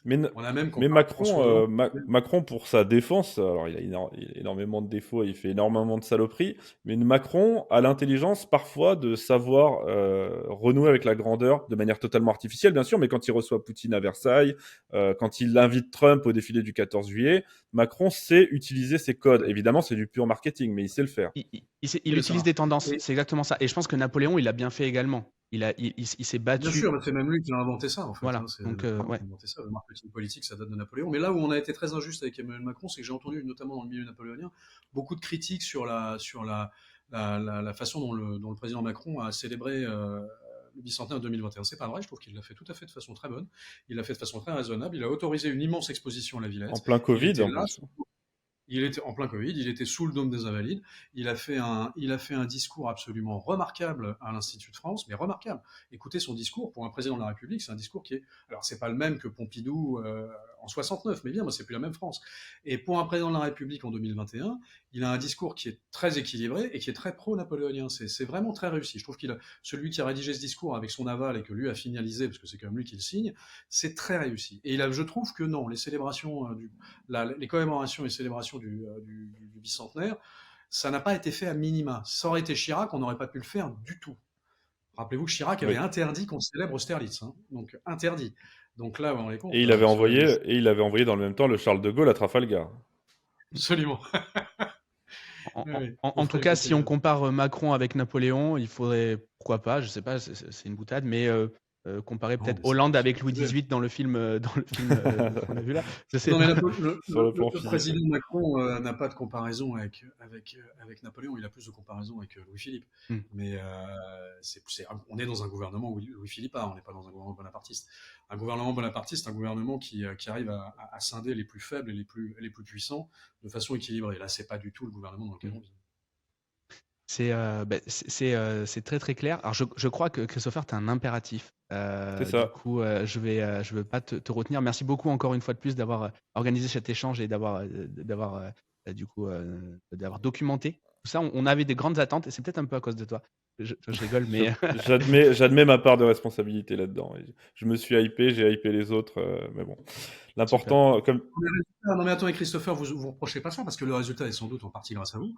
Mais, On a même mais comparé François Hollande. Macron, pour sa défense, alors il a énormément de défauts, il fait énormément de saloperies, mais Macron a l'intelligence parfois de savoir renouer avec la grandeur de manière totalement artificielle, bien sûr, mais quand il reçoit Poutine à Versailles, quand il invite Trump au défilé du 14 juillet, Macron sait utiliser ses codes. Évidemment, c'est du pur marketing, mais il sait le faire. Il Oui, utilise des tendances, et c'est exactement ça. Et je pense que Napoléon, il a bien fait également. Il s'est bien battu. sûr, c'est même lui qui a inventé ça, en fait. Voilà. Hein, c'est Donc, Napoléon ouais. qui a inventé ça. Le marketing politique, ça date de Napoléon. Mais là où on a été très injuste avec Emmanuel Macron, c'est que j'ai entendu, notamment dans le milieu napoléonien, beaucoup de critiques sur la façon dont le président Macron a célébré le bicentenaire 2021. C'est pas vrai, je trouve qu'il l'a fait tout à fait de façon très bonne. Il l'a fait de façon très raisonnable. Il a autorisé une immense exposition à la En Villette. plein Il Covid, était en là, plus. il était en plein Covid, il était sous le dôme des Invalides. Il a fait un discours absolument remarquable à l'Institut de France, mais remarquable. Écoutez son discours pour un président de la République, c'est un discours qui est, alors c'est pas le même que Pompidou en 69, mais bien, moi c'est plus la même France. Et pour un président de la République en 2021, il a un discours qui est très équilibré et qui est très pro-napoléonien. C'est vraiment très réussi. Je trouve celui qui a rédigé ce discours avec son aval et que lui a finalisé, parce que c'est quand même lui qui le signe, c'est très réussi. Et je trouve que non, les célébrations les commémorations et célébrations du bicentenaire, ça n'a pas été fait à minima. Ça aurait été Chirac, on n'aurait pas pu le faire du tout. Rappelez-vous que Chirac avait Oui. interdit qu'on célèbre Austerlitz, hein. Donc interdit. Donc là, vous vous rendez compte. Et il avait envoyé dans le même temps le Charles de Gaulle à Trafalgar. Absolument. En tout cas, si on compare Macron avec Napoléon, il faudrait, pourquoi pas, je sais pas, c'est une boutade, mais comparer peut-être Hollande avec Louis XVIII dans le film qu'on a vu là. Je sais Non, mais pas. le président Macron n'a pas de comparaison avec Napoléon, il a plus de comparaison avec Louis-Philippe. Mais on est dans un gouvernement Louis-Philippe, on n'est pas dans un gouvernement bonapartiste. Un gouvernement bonapartiste, un gouvernement qui arrive à scinder les plus faibles et les plus puissants de façon équilibrée. Là, c'est pas du tout le gouvernement dans lequel on vit. C'est très très clair. Alors je crois que Christopher, tu as un impératif. C'est ça. Du coup, je vais pas te retenir. Merci beaucoup encore une fois de plus d'avoir organisé cet échange et d'avoir documenté tout ça. On avait des grandes attentes et c'est peut-être un peu à cause de toi. Je rigole, mais J'admets ma part de responsabilité là-dedans. Je me suis hypé, j'ai hypé les autres, mais bon. L'important, comme Non mais attendez Christopher, vous reprochez pas ça parce que le résultat est sans doute en partie grâce à vous.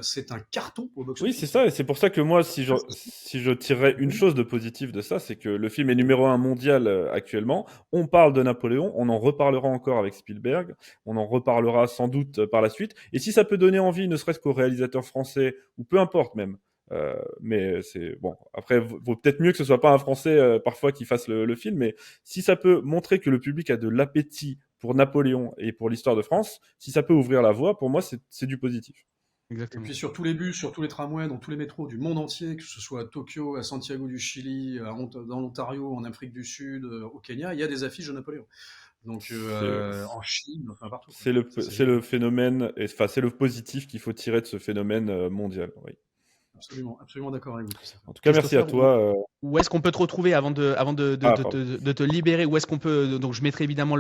C'est un carton au box-office. oui, c'est ça, et c'est pour ça que moi, si je tirerais une chose de positive de ça, c'est que le film est numéro 1 mondial actuellement. On parle de Napoléon, on en reparlera encore avec Spielberg, on en reparlera sans doute par la suite. Et si ça peut donner envie, ne serait-ce qu'aux réalisateurs français, ou peu importe même, mais c'est bon. Après, vaut peut-être mieux que ce soit pas un Français parfois qui fasse le film, mais si ça peut montrer que le public a de l'appétit pour Napoléon et pour l'histoire de France, si ça peut ouvrir la voie, pour moi, c'est du positif. exactement. Et puis sur tous les bus, sur tous les tramways, dans tous les métros du monde entier, que ce soit à Tokyo, à Santiago du Chili, dans l'Ontario, en Afrique du Sud, au Kenya, il y a des affiches de Napoléon. Donc en Chine, enfin partout. C'est le phénomène, enfin c'est le positif qu'il faut tirer de ce phénomène mondial. Oui. Absolument, absolument d'accord avec vous. En tout cas, merci à toi. Où est-ce qu'on peut te retrouver avant de te libérer? Où est-ce qu'on peut, donc je mettrai évidemment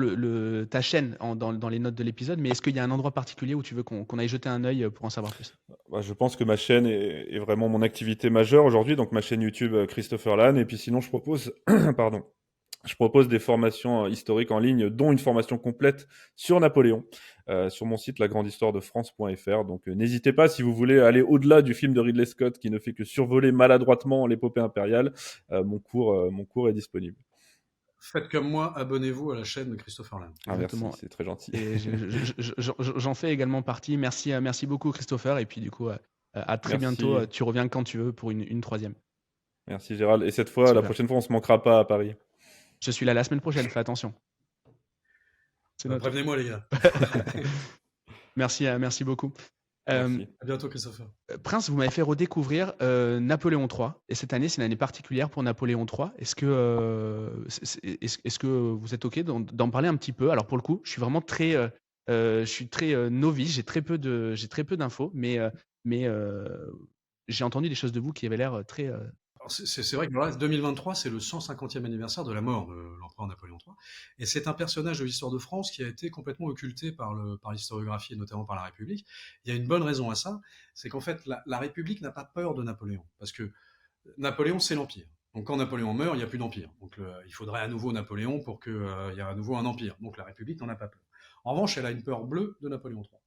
ta chaîne dans les notes de l'épisode, mais est-ce qu'il y a un endroit particulier où tu veux qu'on aille jeter un œil pour en savoir plus? Je pense que ma chaîne est vraiment mon activité majeure aujourd'hui, donc ma chaîne YouTube Christopher Lann, et puis sinon je propose, pardon, je propose des formations historiques en ligne, dont une formation complète sur Napoléon, sur mon site lagrandehistoiredefrance.fr. Donc n'hésitez pas, si vous voulez aller au-delà du film de Ridley Scott qui ne fait que survoler maladroitement l'épopée impériale, mon cours est disponible. Faites comme moi, abonnez-vous à la chaîne de Christopher Lann. Merci, c'est très gentil. Et j'en fais également partie. Merci beaucoup Christopher, et puis du coup à très bientôt. Tu reviens quand tu veux pour une troisième. Merci Gérald. Et cette fois, la prochaine fois, on se manquera pas à Paris. Je suis là la semaine prochaine, fais attention. Prévenez-moi les gars. Merci beaucoup. Merci. À bientôt Christopher. Prince, vous m'avez fait redécouvrir Napoléon III, et cette année c'est une année particulière pour Napoléon III. Est-ce que vous êtes OK d'en parler un petit peu? Alors pour le coup, je suis vraiment très novice, j'ai très peu d'infos, mais j'ai entendu des choses de vous qui avaient l'air très. Alors, c'est vrai que voilà, 2023, c'est le 150e anniversaire de la mort de l'empereur Napoléon III. Et c'est un personnage de l'histoire de France qui a été complètement occulté par l'historiographie et notamment par la République. Il y a une bonne raison à ça, c'est qu'en fait, la République n'a pas peur de Napoléon. Parce que Napoléon, c'est l'Empire. Donc quand Napoléon meurt, il n'y a plus d'Empire. Donc il faudrait à nouveau Napoléon pour qu'il y ait à nouveau un Empire. Donc la République n'en a pas peur. En revanche, elle a une peur bleue de Napoléon III.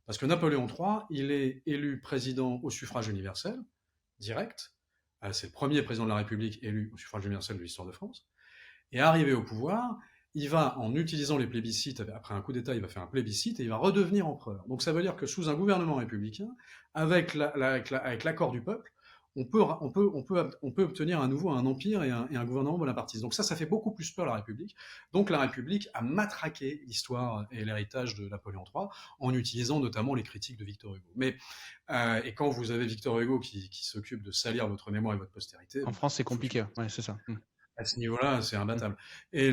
Parce que Napoléon III, il est élu président au suffrage universel, direct. C'est le premier président de la République élu au suffrage universel de l'histoire de France. Et arrivé au pouvoir, il va, en utilisant les plébiscites, après un coup d'État, il va faire un plébiscite et il va redevenir empereur. Donc ça veut dire que sous un gouvernement républicain, avec l'accord du peuple, on peut obtenir à nouveau un empire et un gouvernement bonapartiste. Donc ça fait beaucoup plus peur à la République. Donc la République a matraqué l'histoire et l'héritage de Napoléon III en utilisant notamment les critiques de Victor Hugo. Et quand vous avez Victor Hugo qui s'occupe de salir votre mémoire et votre postérité... En France, c'est compliqué, ouais, c'est ça. À ce niveau-là, c'est imbattable. Et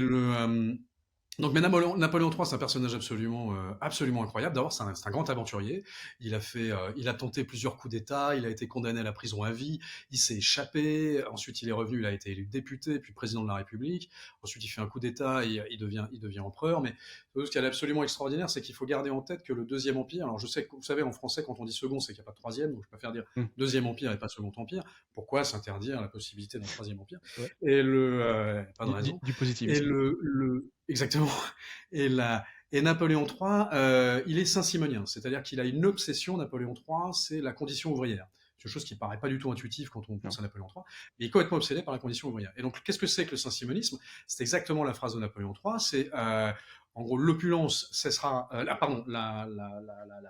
donc, mais Napoléon III, c'est un personnage absolument incroyable. D'abord, c'est un grand aventurier. Il a tenté plusieurs coups d'État. Il a été condamné à la prison à vie. Il s'est échappé. Ensuite, il est revenu. Il a été élu député, puis président de la République. Ensuite, il fait un coup d'État et il devient empereur. Mais ce qui est absolument extraordinaire, c'est qu'il faut garder en tête que le Deuxième Empire. Alors, je sais que vous savez, en français, quand on dit second, c'est qu'il n'y a pas de troisième. Donc, je préfère dire Deuxième Empire et pas Second Empire. Pourquoi s'interdire la possibilité d'un Troisième Empire? Ouais. Et pas de raison. Du positivisme. Et exactement. Et Napoléon III, il est saint-simonien, c'est-à-dire qu'il a une obsession. Napoléon III, c'est la condition ouvrière. C'est une chose qui ne paraît pas du tout intuitive quand on pense à Napoléon III, mais il est complètement obsédé par la condition ouvrière. Et donc, qu'est-ce que c'est que le saint-simonisme? C'est exactement la phrase de Napoléon III, c'est en gros, l'opulence cessera, la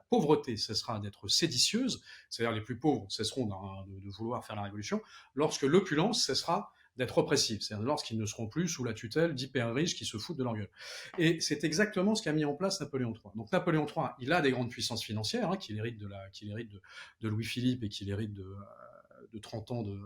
pauvreté cessera d'être séditieuse, c'est-à-dire les plus pauvres cesseront de vouloir faire la révolution, lorsque l'opulence cessera d'être oppressive, c'est-à-dire lorsqu'ils ne seront plus sous la tutelle d'hyper riches qui se foutent de leur gueule. Et c'est exactement ce qu'a mis en place Napoléon III. Donc Napoléon III, il a des grandes puissances financières, qu'il hérite de Louis-Philippe et qu'il hérite de 30 ans de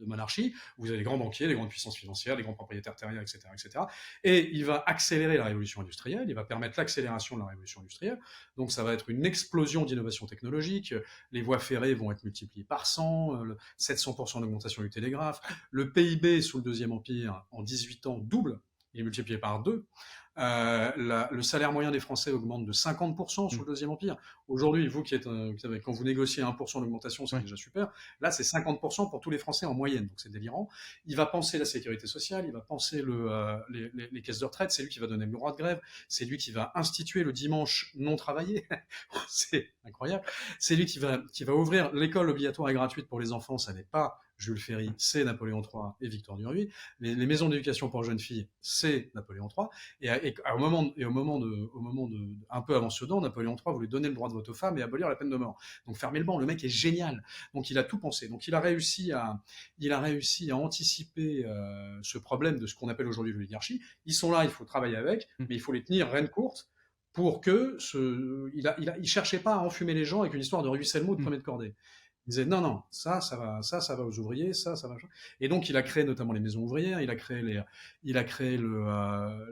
monarchie. Vous avez les grands banquiers, les grandes puissances financières, les grands propriétaires terriens, etc., etc. Et il va accélérer la révolution industrielle, il va permettre l'accélération de la révolution industrielle. Donc ça va être une explosion d'innovation technologique. Les voies ferrées vont être multipliées par 100, 700% d'augmentation du télégraphe. Le PIB sous le Deuxième Empire, en 18 ans, double. Il est multiplié par 2. Le salaire moyen des Français augmente de 50% sous le Deuxième Empire. Aujourd'hui, vous quand vous négociez 1% d'augmentation, c'est déjà super. Là, c'est 50% pour tous les Français en moyenne, donc c'est délirant. Il va penser la sécurité sociale, il va penser les caisses de retraite, c'est lui qui va donner le droit de grève, c'est lui qui va instituer le dimanche non travaillé. C'est incroyable. C'est lui qui va ouvrir l'école obligatoire et gratuite pour les enfants, ça n'est pas Jules Ferry, c'est Napoléon III et Victor Duruy. Les maisons d'éducation pour jeunes filles, c'est Napoléon III. Et au moment de un peu avant Sedan, Napoléon III voulait donner le droit de vote aux femmes et abolir la peine de mort. Donc fermez le banc, le mec est génial. Donc il a tout pensé. Donc il a réussi à anticiper ce problème de ce qu'on appelle aujourd'hui l'oligarchie. Ils sont là, il faut travailler avec, mais il faut les tenir rênes courtes pour que il cherchait pas à enfumer les gens avec une histoire de ruissellement ou de premier de cordée. Il disait non, ça va aux ouvriers, ça va. Et donc il a créé notamment les maisons ouvrières, il a créé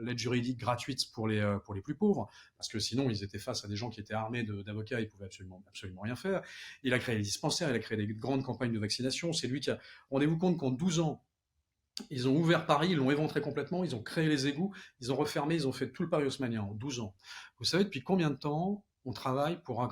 l'aide juridique gratuite pour les plus pauvres, parce que sinon ils étaient face à des gens qui étaient armés d'avocats, ils pouvaient absolument rien faire. Il a créé les dispensaires, il a créé des grandes campagnes de vaccination. C'est lui qui a. Rendez-vous compte qu'en 12 ans, ils ont ouvert Paris, ils l'ont éventré complètement, ils ont créé les égouts, ils ont refermé, ils ont fait tout le Paris haussmannien en 12 ans. Vous savez depuis combien de temps on travaille pour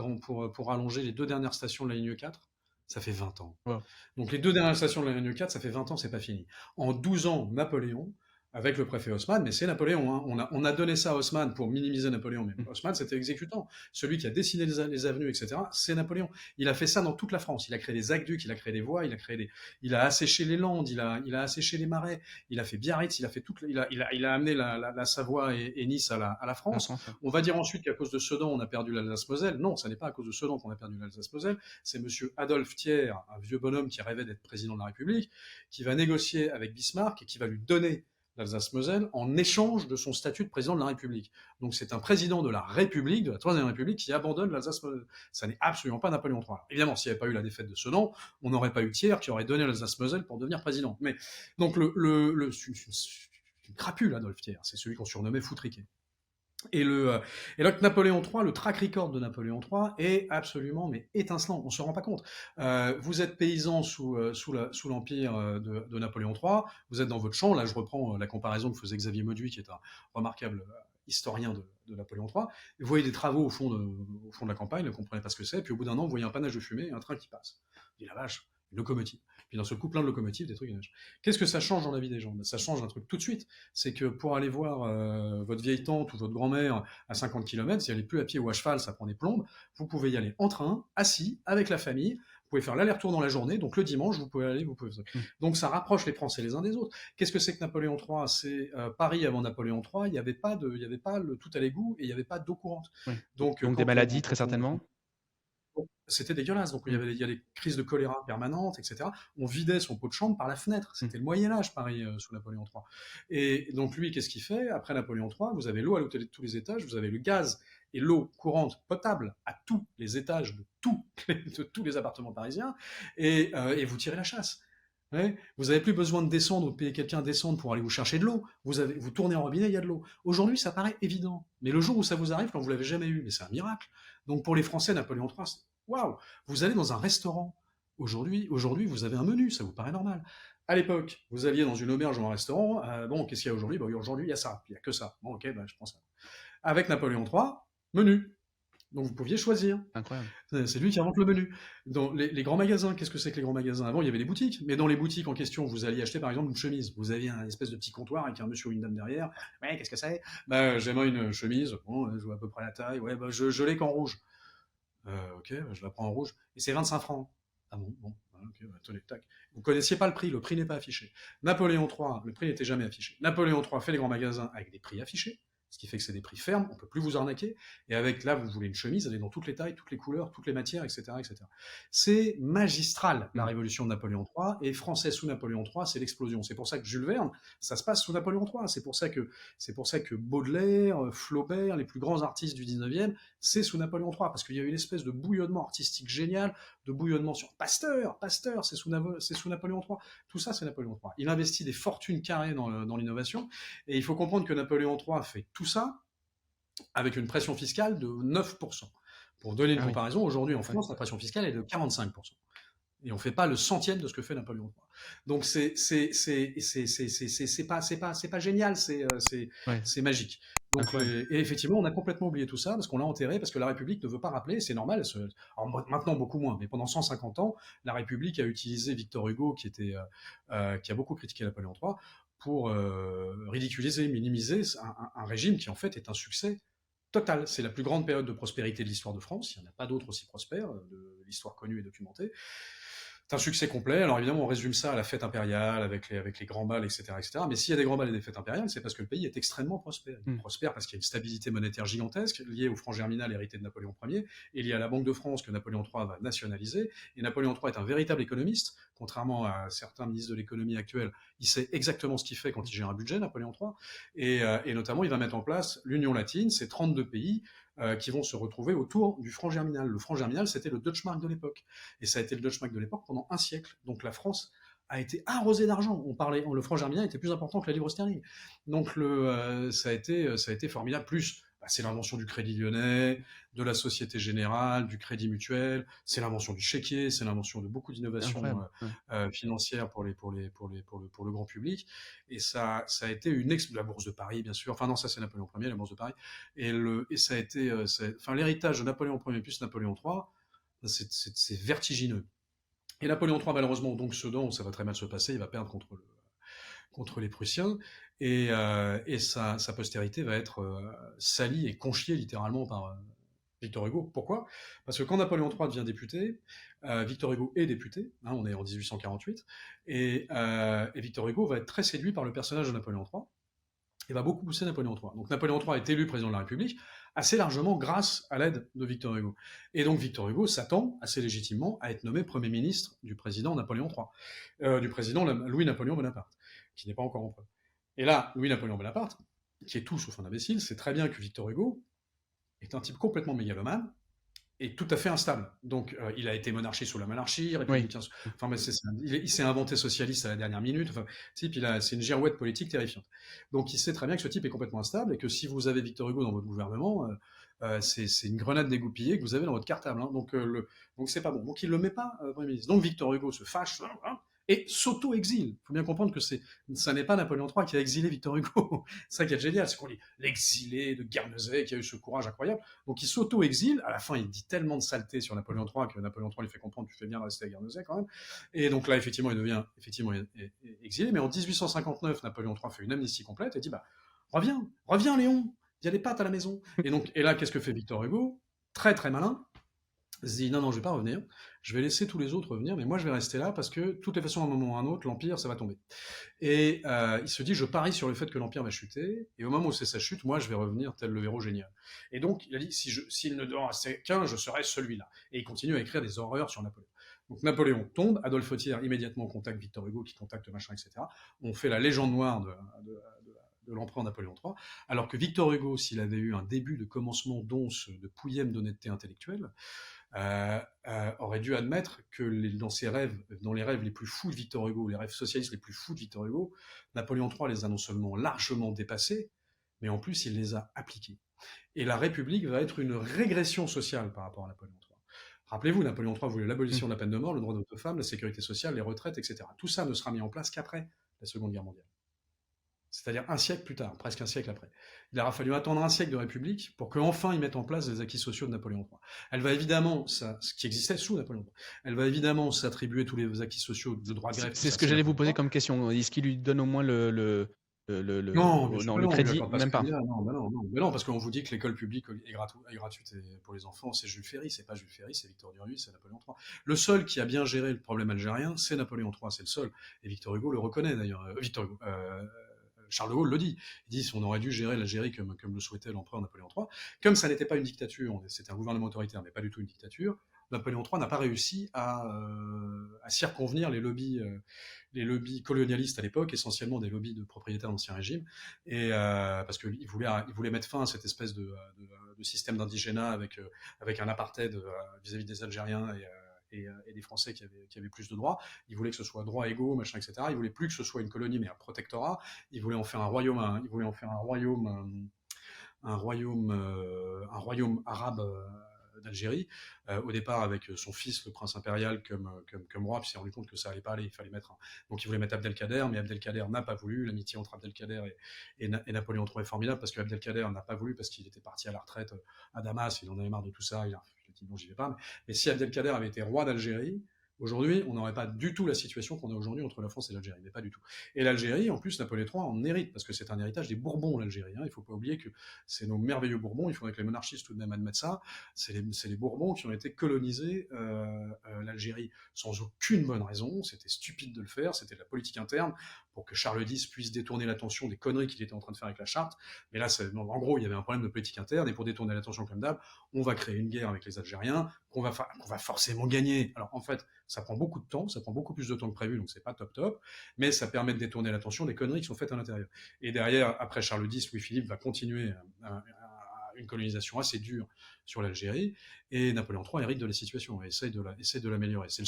allonger les 2 dernières stations de la ligne 4? Ça fait 20 ans. Ouais. Donc les 2 dernières stations de la ligne 4, ça fait 20 ans, c'est pas fini. En 12 ans, Napoléon, avec le préfet Haussmann, mais c'est Napoléon, hein. On a donné ça à Haussmann pour minimiser Napoléon, mais Haussmann c'était exécutant. Celui qui a dessiné les avenues, etc., c'est Napoléon. Il a fait ça dans toute la France. Il a créé des aqueducs, il a créé des voies, il a asséché les landes, il a asséché les marais, il a fait Biarritz, il a amené la Savoie et Nice à la France. On va dire ensuite qu'à cause de Sedan, on a perdu l'Alsace-Moselle. Non, ça n'est pas à cause de Sedan qu'on a perdu l'Alsace-Moselle. C'est monsieur Adolphe Thiers, un vieux bonhomme qui rêvait d'être président de la République, qui va négocier avec Bismarck et qui va lui donner l'Alsace-Moselle en échange de son statut de président de la République. Donc c'est un président de la République, de la Troisième République, qui abandonne l'Alsace-Moselle. Ça n'est absolument pas Napoléon III. Évidemment, s'il n'y avait pas eu la défaite de Sedan, on n'aurait pas eu Thiers qui aurait donné l'Alsace-Moselle pour devenir président. Mais donc c'est une crapule, Adolphe Thiers. C'est celui qu'on surnommait Foutriquet. Et donc Napoléon III, le track record de Napoléon III est absolument mais étincelant. On se rend pas compte. Vous êtes paysan sous l'empire de Napoléon III. Vous êtes dans votre champ. Là, je reprends la comparaison que faisait Xavier Mauduit, qui est un remarquable historien de Napoléon III. Vous voyez des travaux au fond de la campagne, vous ne comprenez pas ce que c'est. Puis au bout d'un an, vous voyez un panache de fumée et un train qui passe. Vous dites la vache, une locomotive. Puis d'un seul coup, plein de locomotives, des trucs. Qu'est-ce que ça change dans la vie des gens? Ça change un truc tout de suite. C'est que pour aller voir votre vieille tante ou votre grand-mère à 50 km, si elle est plus à pied ou à cheval, ça prend des plombes, vous pouvez y aller en train, assis, avec la famille, vous pouvez faire l'aller-retour dans la journée, donc le dimanche, vous pouvez aller, vous pouvez... Donc ça rapproche les Français les uns des autres. Qu'est-ce que c'est que Napoléon III? C'est Paris avant Napoléon III, il n'y avait pas le tout à l'égout et il n'y avait pas d'eau courante. Oui. Donc des maladies, très certainement. C'était dégueulaise. Donc il y a des crises de choléra permanentes, etc. On vidait son pot de chambre par la fenêtre. C'était le Moyen-Âge, Paris, sous Napoléon III. Et donc lui, qu'est-ce qu'il fait? Après Napoléon III, vous avez l'eau à tous les étages, vous avez le gaz et l'eau courante potable à tous les étages de tous les appartements parisiens, et vous tirez la chasse. Ouais. Vous n'avez plus besoin de descendre ou de payer quelqu'un à descendre pour aller vous chercher de l'eau. Vous tournez en robinet, il y a de l'eau. Aujourd'hui, ça paraît évident. Mais le jour où ça vous arrive, quand vous l'avez jamais eu, mais c'est un miracle. Donc pour les Français, Napoléon III, waouh! Vous allez dans un restaurant. Aujourd'hui, vous avez un menu, ça vous paraît normal. À l'époque, vous alliez dans une auberge ou un restaurant. Bon, qu'est-ce qu'il y a aujourd'hui? Aujourd'hui, il y a ça. Il n'y a que ça. Bon, ok, je prends ça. Avec Napoléon III, menu. Donc vous pouviez choisir. Incroyable. C'est lui qui invente le menu. Dans les grands magasins, qu'est-ce que c'est que les grands magasins? Avant, il y avait des boutiques, mais dans les boutiques en question, vous alliez acheter par exemple une chemise. Vous aviez un espèce de petit comptoir avec un monsieur ou une dame derrière. Ouais, qu'est-ce que c'est? J'aimerais une chemise. Bon, je vois à peu près la taille. Ouais, je l'ai qu'en rouge. Ok, je la prends en rouge. Et c'est 25 francs. Ah bon, ok, attendez, tac. Vous connaissiez pas le prix n'est pas affiché. Napoléon III, le prix n'était jamais affiché. Napoléon III fait les grands magasins avec des prix affichés, ce qui fait que c'est des prix fermes, on peut plus vous arnaquer. Et avec là, vous voulez une chemise, elle est dans toutes les tailles, toutes les couleurs, toutes les matières, etc., etc. C'est magistral, la révolution de Napoléon III, et français sous Napoléon III, c'est l'explosion. C'est pour ça que Jules Verne, ça se passe sous Napoléon III. C'est pour ça que Baudelaire, Flaubert, les plus grands artistes du 19e, c'est sous Napoléon III, parce qu'il y a eu une espèce de bouillonnement artistique génial, de bouillonnement sur Pasteur, c'est sous Napoléon III. Tout ça, c'est Napoléon III. Il investit des fortunes carrées dans l'innovation, et il faut comprendre que Napoléon III fait tout ça avec une pression fiscale de 9%. Pour donner une comparaison, aujourd'hui en France, la pression fiscale est de 45%. Et on ne fait pas le centième de ce que fait Napoléon III. Donc c'est pas génial, c'est magique. Donc, et effectivement, on a complètement oublié tout ça parce qu'on l'a enterré, parce que la République ne veut pas rappeler, c'est normal. Alors, maintenant beaucoup moins, mais pendant 150 ans, la République a utilisé Victor Hugo, qui a beaucoup critiqué Napoléon III, pour ridiculiser, minimiser un régime qui en fait est un succès total. C'est la plus grande période de prospérité de l'histoire de France. Il n'y en a pas d'autre aussi prospère de l'histoire connue et documentée. C'est un succès complet. Alors évidemment, on résume ça à la fête impériale, avec les grands bals, etc., etc. Mais s'il y a des grands bals et des fêtes impériales, c'est parce que le pays est extrêmement prospère. Il est prospère parce qu'il y a une stabilité monétaire gigantesque liée au franc germinal hérité de Napoléon Ier et liée à la Banque de France que Napoléon III va nationaliser. Et Napoléon III est un véritable économiste, contrairement à certains ministres de l'économie actuels. Il sait exactement ce qu'il fait quand il gère un budget, Napoléon III. Et notamment, il va mettre en place l'Union latine, c'est 32 pays qui vont se retrouver autour du franc germinal. Le franc germinal, c'était le Deutschmark de l'époque. Et ça a été le Deutschmark de l'époque pendant un siècle. Donc la France a été arrosée d'argent. Le franc germinal était plus important que la livre sterling. Donc ça a été formidable. Plus, c'est l'invention du Crédit Lyonnais, de la Société Générale, du Crédit Mutuel, c'est l'invention du chéquier, c'est l'invention de beaucoup d'innovations financières pour le grand public. Et ça a été la Bourse de Paris, bien sûr. Enfin non, ça c'est Napoléon Ier, la Bourse de Paris. Et ça a été, l'héritage de Napoléon Ier plus Napoléon III, c'est vertigineux. Et Napoléon III, malheureusement, donc Sedan, ça va très mal se passer, il va perdre contre les Prussiens, et sa postérité va être salie et conchiée littéralement par Victor Hugo. Pourquoi? Parce que quand Napoléon III devient député, Victor Hugo est député, on est en 1848, et Victor Hugo va être très séduit par le personnage de Napoléon III, et va beaucoup pousser Napoléon III. Donc Napoléon III est élu président de la République assez largement grâce à l'aide de Victor Hugo. Et donc Victor Hugo s'attend assez légitimement à être nommé Premier ministre du président Napoléon III, du président Louis-Napoléon Bonaparte, qui n'est pas encore empereur. Et là, Louis-Napoléon Bonaparte, qui est tout sauf un imbécile, sait très bien que Victor Hugo est un type complètement mégalomane, est tout à fait instable. Donc, il a été monarchie sous la monarchie, Oui. républicain. Enfin, mais il s'est inventé socialiste à la dernière minute. Enfin, type, c'est une girouette politique terrifiante. Donc, il sait très bien que ce type est complètement instable et que si vous avez Victor Hugo dans votre gouvernement, c'est une grenade dégoupillée que vous avez dans votre cartable. Hein. Donc, c'est pas bon. Donc, il le met pas Premier ministre. Donc, Victor Hugo se fâche. Hein, et s'auto-exile. Il faut bien comprendre que ça n'est pas Napoléon III qui a exilé Victor Hugo. C'est ça qui est génial, c'est qu'on dit l'exilé de Guernesey qui a eu ce courage incroyable. Donc il s'auto-exile. À la fin, il dit tellement de saletés sur Napoléon III que Napoléon III lui fait comprendre tu fais bien de rester à Guernesey quand même. Et donc là, effectivement, il devient exilé. Mais en 1859, Napoléon III fait une amnistie complète et dit reviens Léon, il y a des pâtes à la maison. Et là, qu'est-ce que fait Victor Hugo? Très très malin. Il se dit non, je vais pas revenir, je vais laisser tous les autres revenir, mais moi je vais rester là parce que de toutes les façons, à un moment ou à un autre, l'Empire, ça va tomber. Et il se dit, je parie sur le fait que l'Empire va chuter, et au moment où c'est sa chute, moi je vais revenir tel le héros génial. Et donc il a dit, s'il ne doit rester qu'un, je serai celui-là. Et il continue à écrire des horreurs sur Napoléon. Donc Napoléon tombe, Adolphe Thiers immédiatement contacte Victor Hugo, qui contacte machin, etc. On fait la légende noire de l'empereur Napoléon III, alors que Victor Hugo, s'il avait eu un début de commencement d'once, de pouillème d'honnêteté intellectuelle, aurait dû admettre que dans les rêves les plus fous de Victor Hugo, les rêves socialistes les plus fous de Victor Hugo, Napoléon III les a non seulement largement dépassés, mais en plus il les a appliqués. Et la République va être une régression sociale par rapport à Napoléon III. Rappelez-vous, Napoléon III voulait l'abolition de la peine de mort, le droit de vote aux femmes, la sécurité sociale, les retraites, etc. Tout ça ne sera mis en place qu'après la Seconde Guerre mondiale. C'est-à-dire un siècle plus tard, presque un siècle après. Il aura fallu attendre un siècle de République pour qu'enfin ils mettent en place les acquis sociaux de Napoléon III. Elle va évidemment, ce qui existait sous Napoléon III, elle va évidemment s'attribuer tous les acquis sociaux de droit greffe. C'est ce que j'allais vous poser comme question. Est-ce qu'il lui donne au moins le crédit? Même pas. Non, parce qu'on vous dit que l'école publique est gratuite pour les enfants, c'est Jules Ferry, c'est pas Jules Ferry, c'est Victor Duruy, c'est Napoléon III. Le seul qui a bien géré le problème algérien, c'est Napoléon III, c'est le seul. Et Victor Hugo le reconnaît d'ailleurs. Charles de Gaulle le dit. Il dit qu'on aurait dû gérer l'Algérie comme le souhaitait l'empereur Napoléon III. Comme ça n'était pas une dictature, c'était un gouvernement autoritaire, mais pas du tout une dictature, Napoléon III n'a pas réussi à circonvenir les lobbies colonialistes à l'époque, essentiellement des lobbies de propriétaires d'Ancien Régime, et parce qu'il voulait mettre fin à cette espèce de système d'indigénat avec un apartheid vis-à-vis des Algériens et des Français qui avaient plus de droits. Il voulait que ce soit droits égaux, machin, etc. Il voulait plus que ce soit une colonie, mais un protectorat. Il voulait en faire un royaume arabe d'Algérie, au départ avec son fils, le prince impérial, comme roi, puis il s'est rendu compte que ça allait pas aller, il fallait donc il voulait mettre Abdelkader, mais Abdelkader n'a pas voulu. L'amitié entre Abdelkader et Napoléon III est formidable, parce que Abdelkader n'a pas voulu, parce qu'il était parti à la retraite à Damas, il en avait marre de tout ça, il a dit non, j'y vais pas. Mais si Abdelkader avait été roi d'Algérie, aujourd'hui, on n'aurait pas du tout la situation qu'on a aujourd'hui entre la France et l'Algérie, mais pas du tout. Et l'Algérie, en plus, Napoléon III en hérite, parce que c'est un héritage des Bourbons, l'Algérie. Il ne faut pas oublier que c'est nos merveilleux Bourbons, il faudrait que les monarchistes tout de même admettent ça, c'est les Bourbons qui ont été colonisés l'Algérie sans aucune bonne raison, c'était stupide de le faire, c'était de la politique interne, pour que Charles X puisse détourner l'attention des conneries qu'il était en train de faire avec la charte. Mais là, en gros, il y avait un problème de politique interne, et pour détourner l'attention comme d'hab, on va créer une guerre avec les Algériens, qu'on va forcément gagner. Alors en fait, ça prend beaucoup de temps, ça prend beaucoup plus de temps que prévu, donc c'est pas top, mais ça permet de détourner l'attention des conneries qui sont faites à l'intérieur. Et derrière, après Charles X, Louis-Philippe va continuer une colonisation assez dure sur l'Algérie, et Napoléon III hérite de la situation et essaie de l'améliorer. C'est le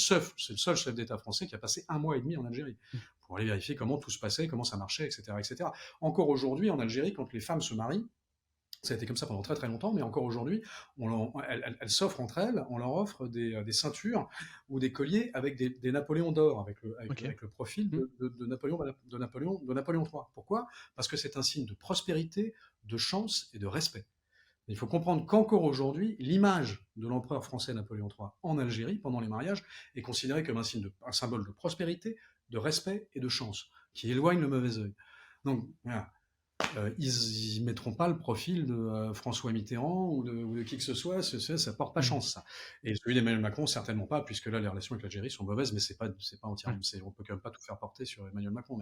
seul chef d'État français qui a passé 1 mois et demi en Algérie pour aller vérifier comment tout se passait, comment ça marchait, etc., etc. Encore aujourd'hui, en Algérie, quand les femmes se marient, ça a été comme ça pendant très très longtemps, mais encore aujourd'hui, elles s'offrent entre elles, on leur offre des ceintures ou des colliers avec des Napoléons d'or, avec le profil de Napoléon III. Pourquoi ? Parce que c'est un signe de prospérité, de chance et de respect. Il faut comprendre qu'encore aujourd'hui, l'image de l'empereur français Napoléon III en Algérie, pendant les mariages, est considérée comme un symbole de prospérité, de respect et de chance, qui éloigne le mauvais œil. Donc, voilà. Ils mettront pas le profil de François Mitterrand ou de qui que ce soit, ça porte pas chance, ça. Et celui d'Emmanuel Macron, certainement pas, puisque là, les relations avec l'Algérie sont mauvaises, mais c'est pas entièrement, on peut quand même pas tout faire porter sur Emmanuel Macron,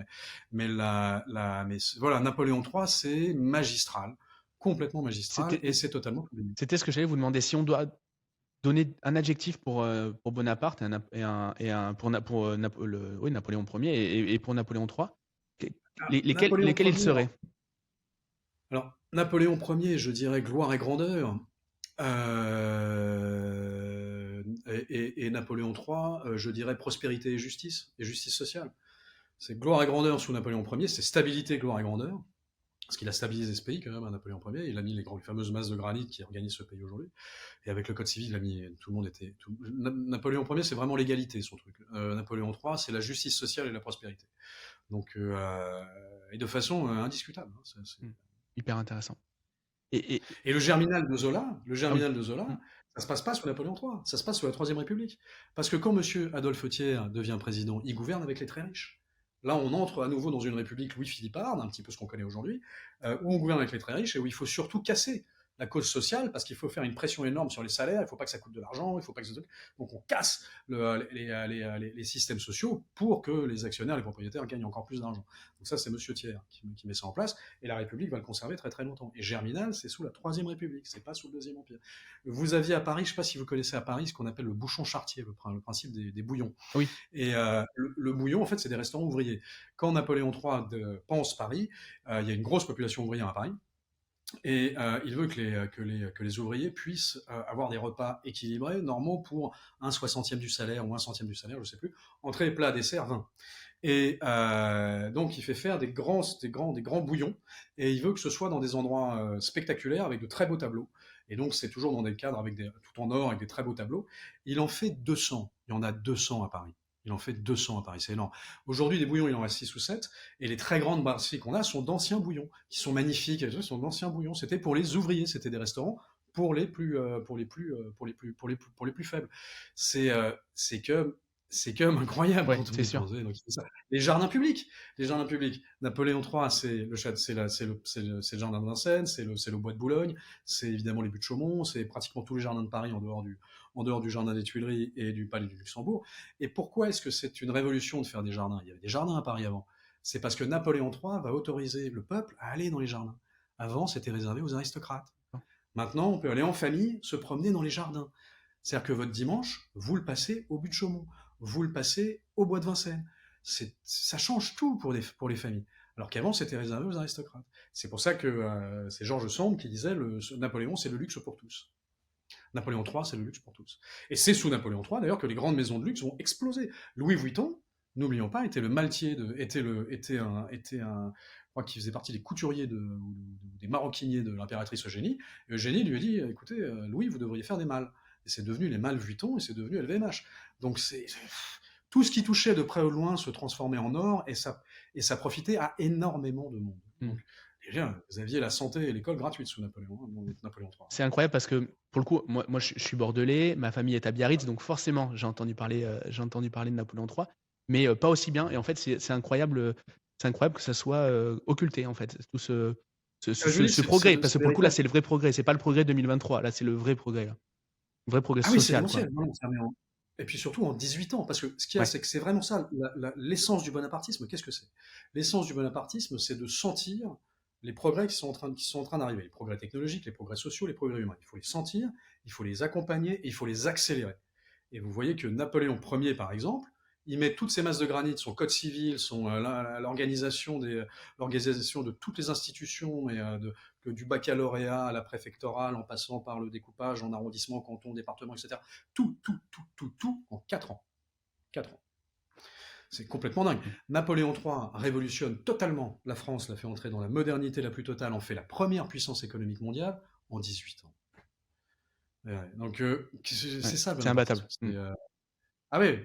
mais voilà, Napoléon III, c'est magistral, complètement magistral, et c'est totalement. C'était ce que j'allais vous demander. Si on doit donner un adjectif pour Bonaparte pour Napoléon Ier et pour Napoléon III, lesquels ils seraient? Alors, Napoléon Ier, je dirais gloire et grandeur. Et Napoléon III, je dirais prospérité et justice sociale. C'est gloire et grandeur sous Napoléon Ier, c'est stabilité, gloire et grandeur, parce qu'il a stabilisé ce pays quand même, Napoléon Ier, il a mis les fameuses masses de granit qui organisent ce pays aujourd'hui, et avec le code civil, il a mis, tout le monde était... Napoléon Ier, c'est vraiment l'égalité, son truc. Napoléon III, c'est la justice sociale et la prospérité. Donc, et de façon indiscutable. Hyper intéressant. Et le Germinal de Zola, ça se passe pas sous Napoléon III, ça se passe sous la Troisième République. Parce que quand monsieur Adolphe Thiers devient président, il gouverne avec les très riches. Là, on entre à nouveau dans une république Louis-Philipparde, un petit peu ce qu'on connaît aujourd'hui, où on gouverne avec les très riches et où il faut surtout casser la cause sociale parce qu'il faut faire une pression énorme sur les salaires, il ne faut pas que ça coûte de l'argent, il faut pas que ça... Donc on casse les systèmes sociaux pour que les actionnaires, les propriétaires gagnent encore plus d'argent. Donc ça, c'est monsieur Thiers qui met ça en place et la République va le conserver très très longtemps. Et Germinal, c'est sous la Troisième République, c'est pas sous le Deuxième Empire. Vous aviez à Paris, je ne sais pas si vous connaissez à Paris, ce qu'on appelle le bouchon chartier, le principe des bouillons. Oui. Et le bouillon, en fait, c'est des restaurants ouvriers. Quand Napoléon III pense Paris, il y a une grosse population ouvrière à Paris. Et il veut que les ouvriers puissent avoir des repas équilibrés, normaux, pour un 60e du salaire ou un centième du salaire, je ne sais plus, entrée, plat, dessert, vin. Et donc il fait faire des grands bouillons, et il veut que ce soit dans des endroits spectaculaires, avec de très beaux tableaux. Et donc c'est toujours dans des cadres tout en or, avec des très beaux tableaux. Il en fait 200, il y en a 200 à Paris. Il en fait 200 à Paris, c'est énorme. Aujourd'hui, des bouillons, il en reste 6 ou 7, et les très grandes brasseries qu'on a sont d'anciens bouillons, qui sont magnifiques, sont d'anciens bouillons. C'était pour les ouvriers, c'était des restaurants pour les plus faibles. C'est quand même incroyable Ouais, quand on c'est y sûr. pense. Donc, les jardins publics. Napoléon III, c'est le jardin de Vincennes, c'est le bois de Boulogne, c'est évidemment les buttes de Chaumont, c'est pratiquement tous les jardins de Paris en dehors du jardin des Tuileries et du palais du Luxembourg. Et pourquoi est-ce que c'est une révolution de faire des jardins? Il y avait des jardins à Paris avant. C'est parce que Napoléon III va autoriser le peuple à aller dans les jardins. Avant, c'était réservé aux aristocrates. Maintenant, on peut aller en famille se promener dans les jardins. C'est-à-dire que votre dimanche, vous le passez au but de Chaumont, vous le passez au bois de Vincennes. Ça change tout pour les familles. Alors qu'avant, c'était réservé aux aristocrates. C'est pour ça que c'est Georges Sand qui disait Napoléon, c'est le luxe pour tous. Napoléon III, c'est le luxe pour tous. Et c'est sous Napoléon III, d'ailleurs, que les grandes maisons de luxe vont exploser. Louis Vuitton, n'oublions pas, était le maltier, je crois qu'il faisait partie des couturiers des maroquiniers de l'impératrice Eugénie. Et Eugénie lui a dit, écoutez, Louis, vous devriez faire des malles. Et c'est devenu les malles Vuitton et c'est devenu LVMH. Donc tout ce qui touchait de près ou de loin se transformait en or et ça profitait à énormément de monde. Donc, déjà, vous aviez la santé et l'école gratuite sous Napoléon III. C'est incroyable parce que, pour le coup, moi je suis bordelais, ma famille est à Biarritz, donc forcément, j'ai entendu parler de Napoléon III, mais pas aussi bien. Et en fait, c'est incroyable que ça soit occulté, en fait, tout ce progrès. Parce que pour le coup, là, c'est le vrai progrès. C'est pas le progrès 2023. Là, c'est le vrai progrès. Là. Le vrai progrès social. C'est et puis surtout en 18 ans, parce que ce qu'il y a, c'est que c'est vraiment ça, l'essence du bonapartisme. Qu'est-ce que c'est? L'essence du bonapartisme, c'est de sentir les progrès qui sont en train d'arriver, les progrès technologiques, les progrès sociaux, les progrès humains. Il faut les sentir, il faut les accompagner et il faut les accélérer. Et vous voyez que Napoléon Ier, par exemple, il met toutes ces masses de granit, son code civil, l'organisation de toutes les institutions, et du baccalauréat à la préfectorale, en passant par le découpage en arrondissement, canton, département, etc. Tout en 4 ans. 4 ans. C'est complètement dingue. Napoléon III révolutionne totalement la France, la fait entrer dans la modernité la plus totale, en fait la première puissance économique mondiale en 18 ans. Donc c'est ça. C'est imbattable. Ah oui,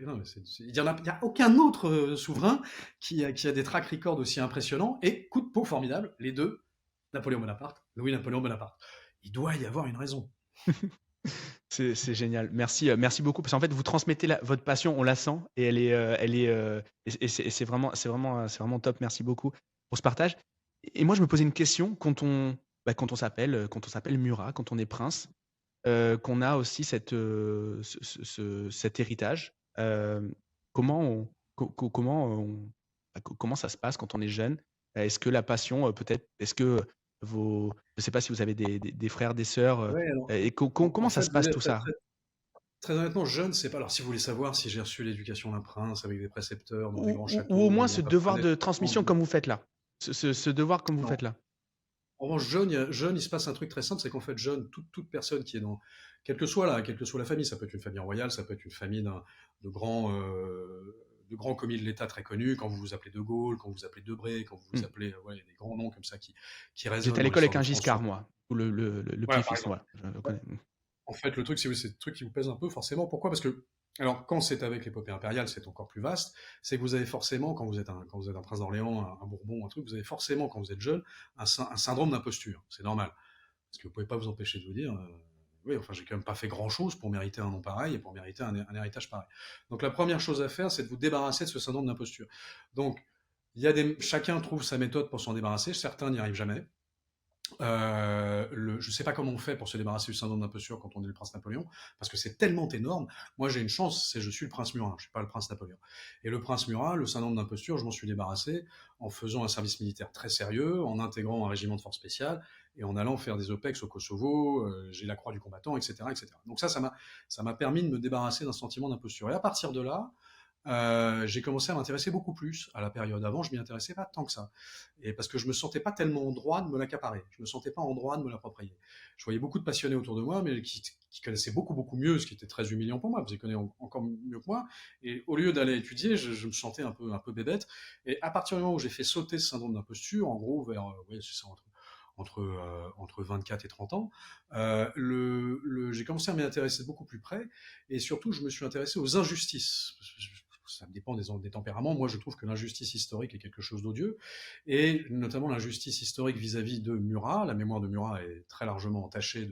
il n'y a aucun autre souverain qui a des track records aussi impressionnants et coup de peau formidable, les deux, Louis-Napoléon Bonaparte. Il doit y avoir une raison. C'est génial. Merci beaucoup. Parce qu'en fait, vous transmettez votre passion, on la sent, et c'est vraiment top. Merci beaucoup pour ce partage. Et moi, je me posais une question quand on s'appelle Murat, quand on est prince, qu'on a aussi cet héritage. Comment ça se passe quand on est jeune? Est-ce que la passion, peut-être, je ne sais pas si vous avez des frères, des sœurs, et comment ça se passe tout ça? Très honnêtement, jeune, c'est pas. Alors, si vous voulez savoir si j'ai reçu l'éducation d'un prince avec des précepteurs dans des grands châteaux, ou au moins ce devoir de transmission comme vous faites là, ce devoir comme vous faites là. En revanche, jeune, il se passe un truc très simple, c'est qu'en fait, jeune, toute personne qui est dans, quelle que soit la famille, ça peut être une famille royale, ça peut être une famille de grands, de grands commis de l'État très connus, quand vous vous appelez De Gaulle, quand vous vous appelez Debré, quand vous vous Hmm. appelez, ouais, il y a des grands noms comme ça qui J'étais résonnent à dans l'école l'histoire avec de un France. Giscard, moi, ou le Voilà, par petit-fils, exemple. voilà, je le connais. En fait, le truc, c'est le truc qui vous pèse un peu, forcément. Pourquoi? Parce que, alors, quand c'est avec l'épopée impériale, c'est encore plus vaste. C'est que vous avez forcément, quand vous êtes un prince d'Orléans, un Bourbon, un truc, vous avez forcément, quand vous êtes jeune, un syndrome d'imposture. C'est normal. Parce que vous pouvez pas vous empêcher de vous dire, oui, enfin, j'ai quand même pas fait grand chose pour mériter un nom pareil et pour mériter un héritage pareil. Donc, la première chose à faire, c'est de vous débarrasser de ce syndrome d'imposture. Donc, chacun trouve sa méthode pour s'en débarrasser. Certains n'y arrivent jamais. Je ne sais pas comment on fait pour se débarrasser du syndrome d'imposture quand on est le prince Napoléon, parce que c'est tellement énorme. Moi, j'ai une chance, c'est je suis le prince Murat, je suis pas le prince Napoléon. Et le prince Murat, le syndrome d'imposture, je m'en suis débarrassé en faisant un service militaire très sérieux, en intégrant un régiment de force spéciale et en allant faire des OPEX au Kosovo. J'ai la croix du combattant, etc., etc. Donc ça m'a permis de me débarrasser d'un sentiment d'imposture. Et à partir de là, j'ai commencé à m'intéresser beaucoup plus à la période. Avant, je m'y intéressais pas tant que ça. Et parce que je me sentais pas tellement en droit de me l'accaparer. Je me sentais pas en droit de me l'approprier. Je voyais beaucoup de passionnés autour de moi, mais qui connaissaient beaucoup mieux, ce qui était très humiliant pour moi, parce qu'ils connaissaient encore mieux que moi. Et au lieu d'aller étudier, je me sentais un peu bébête. Et à partir du moment où j'ai fait sauter ce syndrome d'imposture, en gros, vers, ouais, c'est ça, entre 24 et 30 ans, j'ai commencé à m'y intéresser de beaucoup plus près. Et surtout, je me suis intéressé aux injustices. Ça dépend des tempéraments. Moi, je trouve que l'injustice historique est quelque chose d'odieux, et notamment l'injustice historique vis-à-vis de Murat. La mémoire de Murat est très largement entachée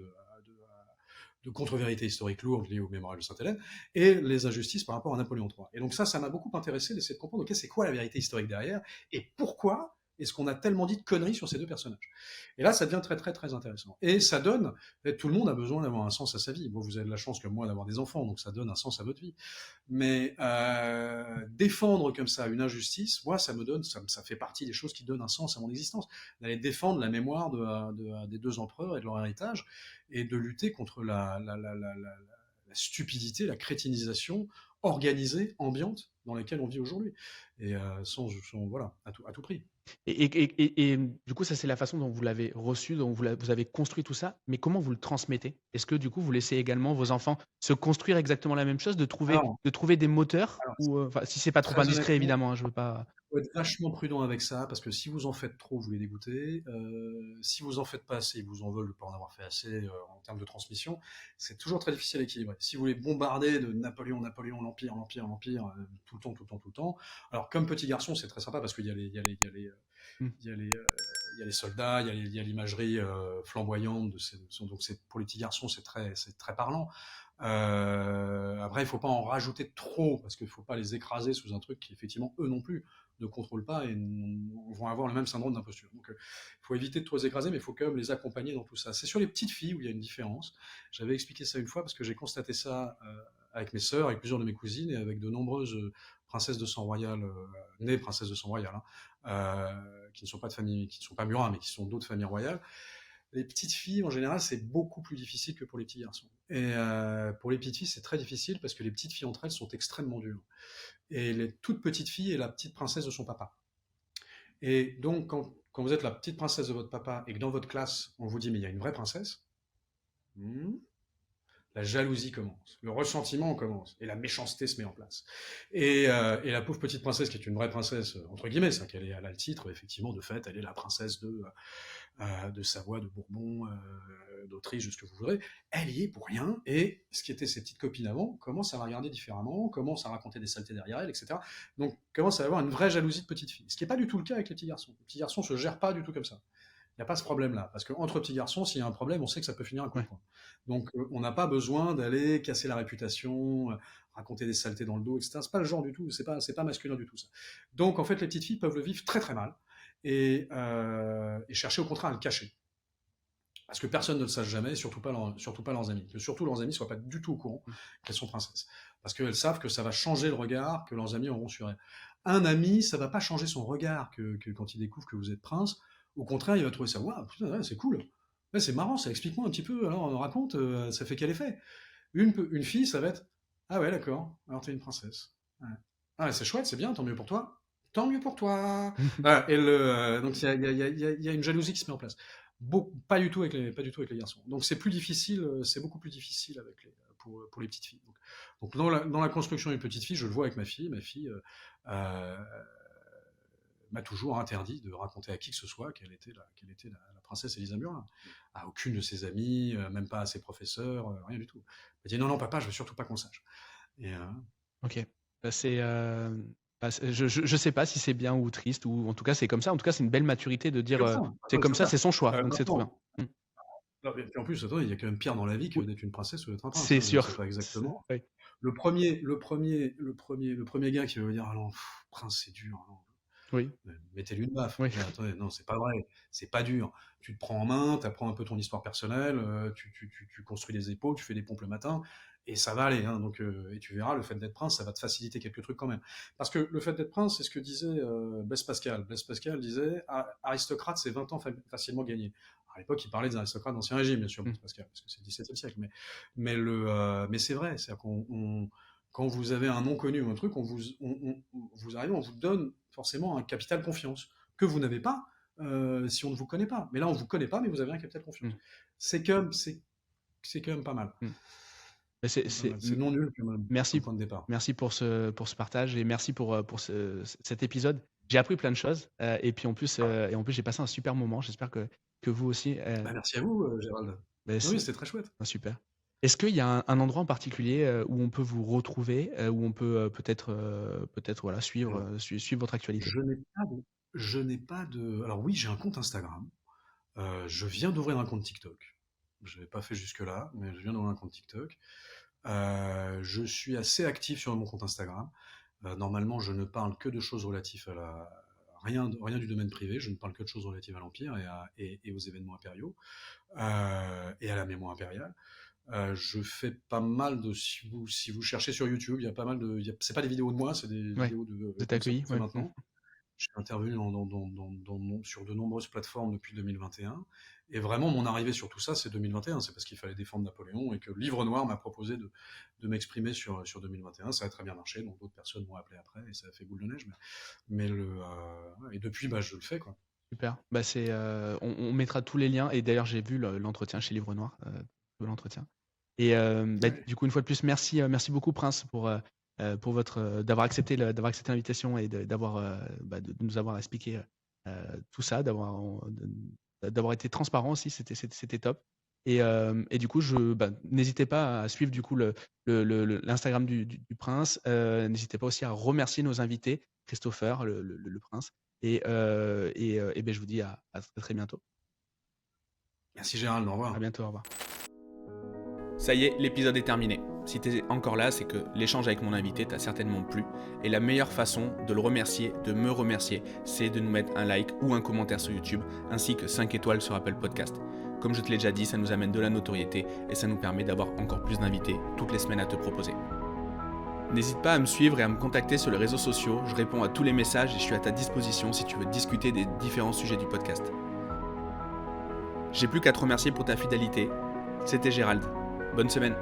de contre-vérités historiques lourdes liées au mémorial de Sainte-Hélène, et les injustices par rapport à Napoléon III. Et donc ça m'a beaucoup intéressé d'essayer de comprendre, ok, c'est quoi la vérité historique derrière, et pourquoi est-ce qu'on a tellement dit de conneries sur ces deux personnages. Et là, ça devient très intéressant. Et ça donne, tout le monde a besoin d'avoir un sens à sa vie. Bon, vous avez de la chance comme moi d'avoir des enfants, donc ça donne un sens à votre vie. Mais défendre comme ça une injustice, moi, ça fait partie des choses qui donnent un sens à mon existence. D'aller défendre la mémoire des deux empereurs et de leur héritage, et de lutter contre la stupidité, la crétinisation organisée, ambiante, dans laquelle on vit aujourd'hui. Et voilà, à tout prix. Et du coup, ça, c'est la façon dont vous l'avez reçu, dont vous avez construit tout ça. Mais comment vous le transmettez? Est-ce que du coup, vous laissez également vos enfants se construire exactement la même chose, de Alors, trouver des moteurs alors ou enfin, si c'est pas trop très indiscret, honnêtement, évidemment, hein, je veux pas. faut être vachement prudent avec ça, parce que si vous en faites trop, vous les dégoûtez. Si vous en faites pas assez, ils vous en veulent de pas en avoir fait assez en termes de transmission. C'est toujours très difficile à équilibrer. Si vous les bombardez de Napoléon, l'Empire, tout le temps. Alors, comme petit garçon, c'est très sympa parce qu'il y a Hmm. il y a les soldats, il y a l'imagerie flamboyante donc pour les petits garçons, c'est très parlant. Après, il faut pas en rajouter trop parce qu'il faut pas les écraser sous un truc qui, effectivement, eux non plus ne contrôlent pas et vont avoir le même syndrome d'imposture. Donc, il faut éviter de trop les écraser, mais il faut quand même les accompagner dans tout ça. C'est sur les petites filles où il y a une différence. J'avais expliqué ça une fois parce que j'ai constaté ça avec mes sœurs, avec plusieurs de mes cousines et avec de nombreuses princesses de sang royal, nées princesses de sang royal, hein, qui ne sont pas de famille, qui ne sont pas Murat, mais qui sont d'autres familles royales. Les petites filles, en général, c'est beaucoup plus difficile que pour les petits garçons. Et pour les petites filles, c'est très difficile parce que les petites filles entre elles sont extrêmement dures. Et les toutes petites filles est la petite princesse de son papa. Et donc, quand vous êtes la petite princesse de votre papa et que dans votre classe, on vous dit, mais il y a une vraie princesse, la jalousie commence, le ressentiment commence, et la méchanceté se met en place. Et la pauvre petite princesse, qui est une vraie princesse, entre guillemets, c'est qu'elle a le titre, effectivement, de fait, elle est la princesse de Savoie, de Bourbon, d'Autriche, de ce que vous voudrez, elle y est pour rien, et ce qui était ses petites copines avant commence à la regarder différemment, commence à raconter des saletés derrière elle, etc. Donc commence à avoir une vraie jalousie de petite fille, ce qui n'est pas du tout le cas avec les petits garçons. Les petits garçons ne se gèrent pas du tout comme ça. Il n'y a pas ce problème-là, parce qu'entre petits garçons, s'il y a un problème, on sait que ça peut finir à coup de Ouais. poing. Donc on n'a pas besoin d'aller casser la réputation, raconter des saletés dans le dos, etc. C'est pas le genre du tout, c'est pas masculin du tout ça. Donc en fait, les petites filles peuvent le vivre très mal, et chercher au contraire à le cacher. Parce que personne ne le sache jamais, surtout pas leurs amis. Que surtout leurs amis ne soient pas du tout au courant qu'elles sont princesses. Parce qu'elles savent que ça va changer le regard que leurs amis auront sur elles. Un ami, ça va pas changer son regard que quand il découvre que vous êtes prince. Au contraire, il va trouver ça, waouh, putain, ouais, c'est cool. Ouais, c'est marrant, ça explique-moi un petit peu. Alors, on raconte, ça fait quel effet? Une fille, ça va être, ah ouais, d'accord, alors t'es une princesse. Ouais. Ah ouais, c'est chouette, c'est bien, tant mieux pour toi. Tant mieux pour toi. Voilà, donc il y a une jalousie qui se met en place. Pas du tout avec les garçons. Donc c'est plus difficile, c'est beaucoup plus difficile pour les petites filles. Donc dans la construction d'une petite fille, je le vois avec ma fille. Ma fille m'a toujours interdit de raconter à qui que ce soit qu'elle était la princesse Elisa Murat. À aucune de ses amies, même pas à ses professeurs, rien du tout. Elle m'a dit non, papa, je veux surtout pas qu'on sache. Et, Ok. Je sais pas si c'est bien ou triste, ou en tout cas c'est comme ça. En tout cas, c'est une belle maturité de dire c'est comme ça, c'est son choix, donc c'est trop bien. Et puis en plus, attends, il y a quand même pire dans la vie que d'être une princesse ou d'être un prince. C'est sûr. C'est pas exactement. Oui. Le premier gars qui va me dire ah non, prince c'est dur. Non. Oui. Mettez-lui une baffe. Oui. Attendez, non, c'est pas vrai. C'est pas dur. Tu te prends en main, tu apprends un peu ton histoire personnelle, tu construis les épaules, tu fais des pompes le matin, et ça va aller. Hein, donc, et tu verras, le fait d'être prince, ça va te faciliter quelques trucs quand même. Parce que le fait d'être prince, c'est ce que disait Blaise Pascal. Blaise Pascal disait aristocrate, c'est 20 ans facilement gagné. À l'époque, il parlait des aristocrates d'Ancien Régime, bien sûr, Blaise Pascal, parce que c'est le XVIIe siècle. Mais c'est vrai, c'est-à-dire quand vous avez un nom connu ou un truc, vous arrive, on vous donne forcément un capital confiance que vous n'avez pas si on ne vous connaît pas. Mais là, on ne vous connaît pas, mais vous avez un capital confiance. C'est quand même pas mal. C'est non nul comme point de départ. Merci pour ce partage et merci pour cet épisode. J'ai appris plein de choses et puis en plus j'ai passé un super moment. J'espère que vous aussi. Merci à vous, Gérald. Oui, c'était très chouette. Super. Est-ce qu'il y a un endroit en particulier où on peut vous retrouver, où on peut peut-être voilà, suivre votre actualité? Je n'ai pas de. Alors oui, j'ai un compte Instagram. Je viens d'ouvrir un compte TikTok. Je ne l'ai pas fait jusque-là, mais je viens d'ouvrir un compte TikTok. Je suis assez actif sur mon compte Instagram. Normalement, je ne parle que de choses relatives à rien du domaine privé. Je ne parle que de choses relatives à l'Empire et aux événements impériaux et à la mémoire impériale. Je fais pas mal de. Si vous cherchez sur YouTube, il y a pas mal de. C'est pas des vidéos de moi, c'est des vidéos de t'accueillir maintenant. J'ai intervenu sur de nombreuses plateformes depuis 2021. Et vraiment, mon arrivée sur tout ça, c'est 2021. C'est parce qu'il fallait défendre Napoléon et que le Livre Noir m'a proposé de m'exprimer sur 2021. Ça a très bien marché, donc d'autres personnes m'ont appelé après et ça a fait boule de neige. Et depuis, je le fais, quoi. Super. On mettra tous les liens. Et d'ailleurs, j'ai vu l'entretien chez Livre Noir, l'entretien. Et du coup, une fois de plus, merci beaucoup, Prince, pour d'avoir accepté l'invitation et de nous avoir expliqué tout ça, d'avoir été transparent aussi, c'était top. Et du coup, n'hésitez pas à suivre du coup l'Instagram du Prince. N'hésitez pas aussi à remercier nos invités, Christopher, le Prince. Et je vous dis à très bientôt. Merci Gérald, au revoir. À bientôt, au revoir. Ça y est, l'épisode est terminé. Si t'es encore là, c'est que l'échange avec mon invité t'a certainement plu. Et la meilleure façon de le remercier, de me remercier, c'est de nous mettre un like ou un commentaire sur YouTube, ainsi que 5 étoiles sur Apple Podcast. Comme je te l'ai déjà dit, ça nous amène de la notoriété et ça nous permet d'avoir encore plus d'invités toutes les semaines à te proposer. N'hésite pas à me suivre et à me contacter sur les réseaux sociaux. Je réponds à tous les messages et je suis à ta disposition si tu veux discuter des différents sujets du podcast. J'ai plus qu'à te remercier pour ta fidélité. C'était Gérald. Bonne semaine.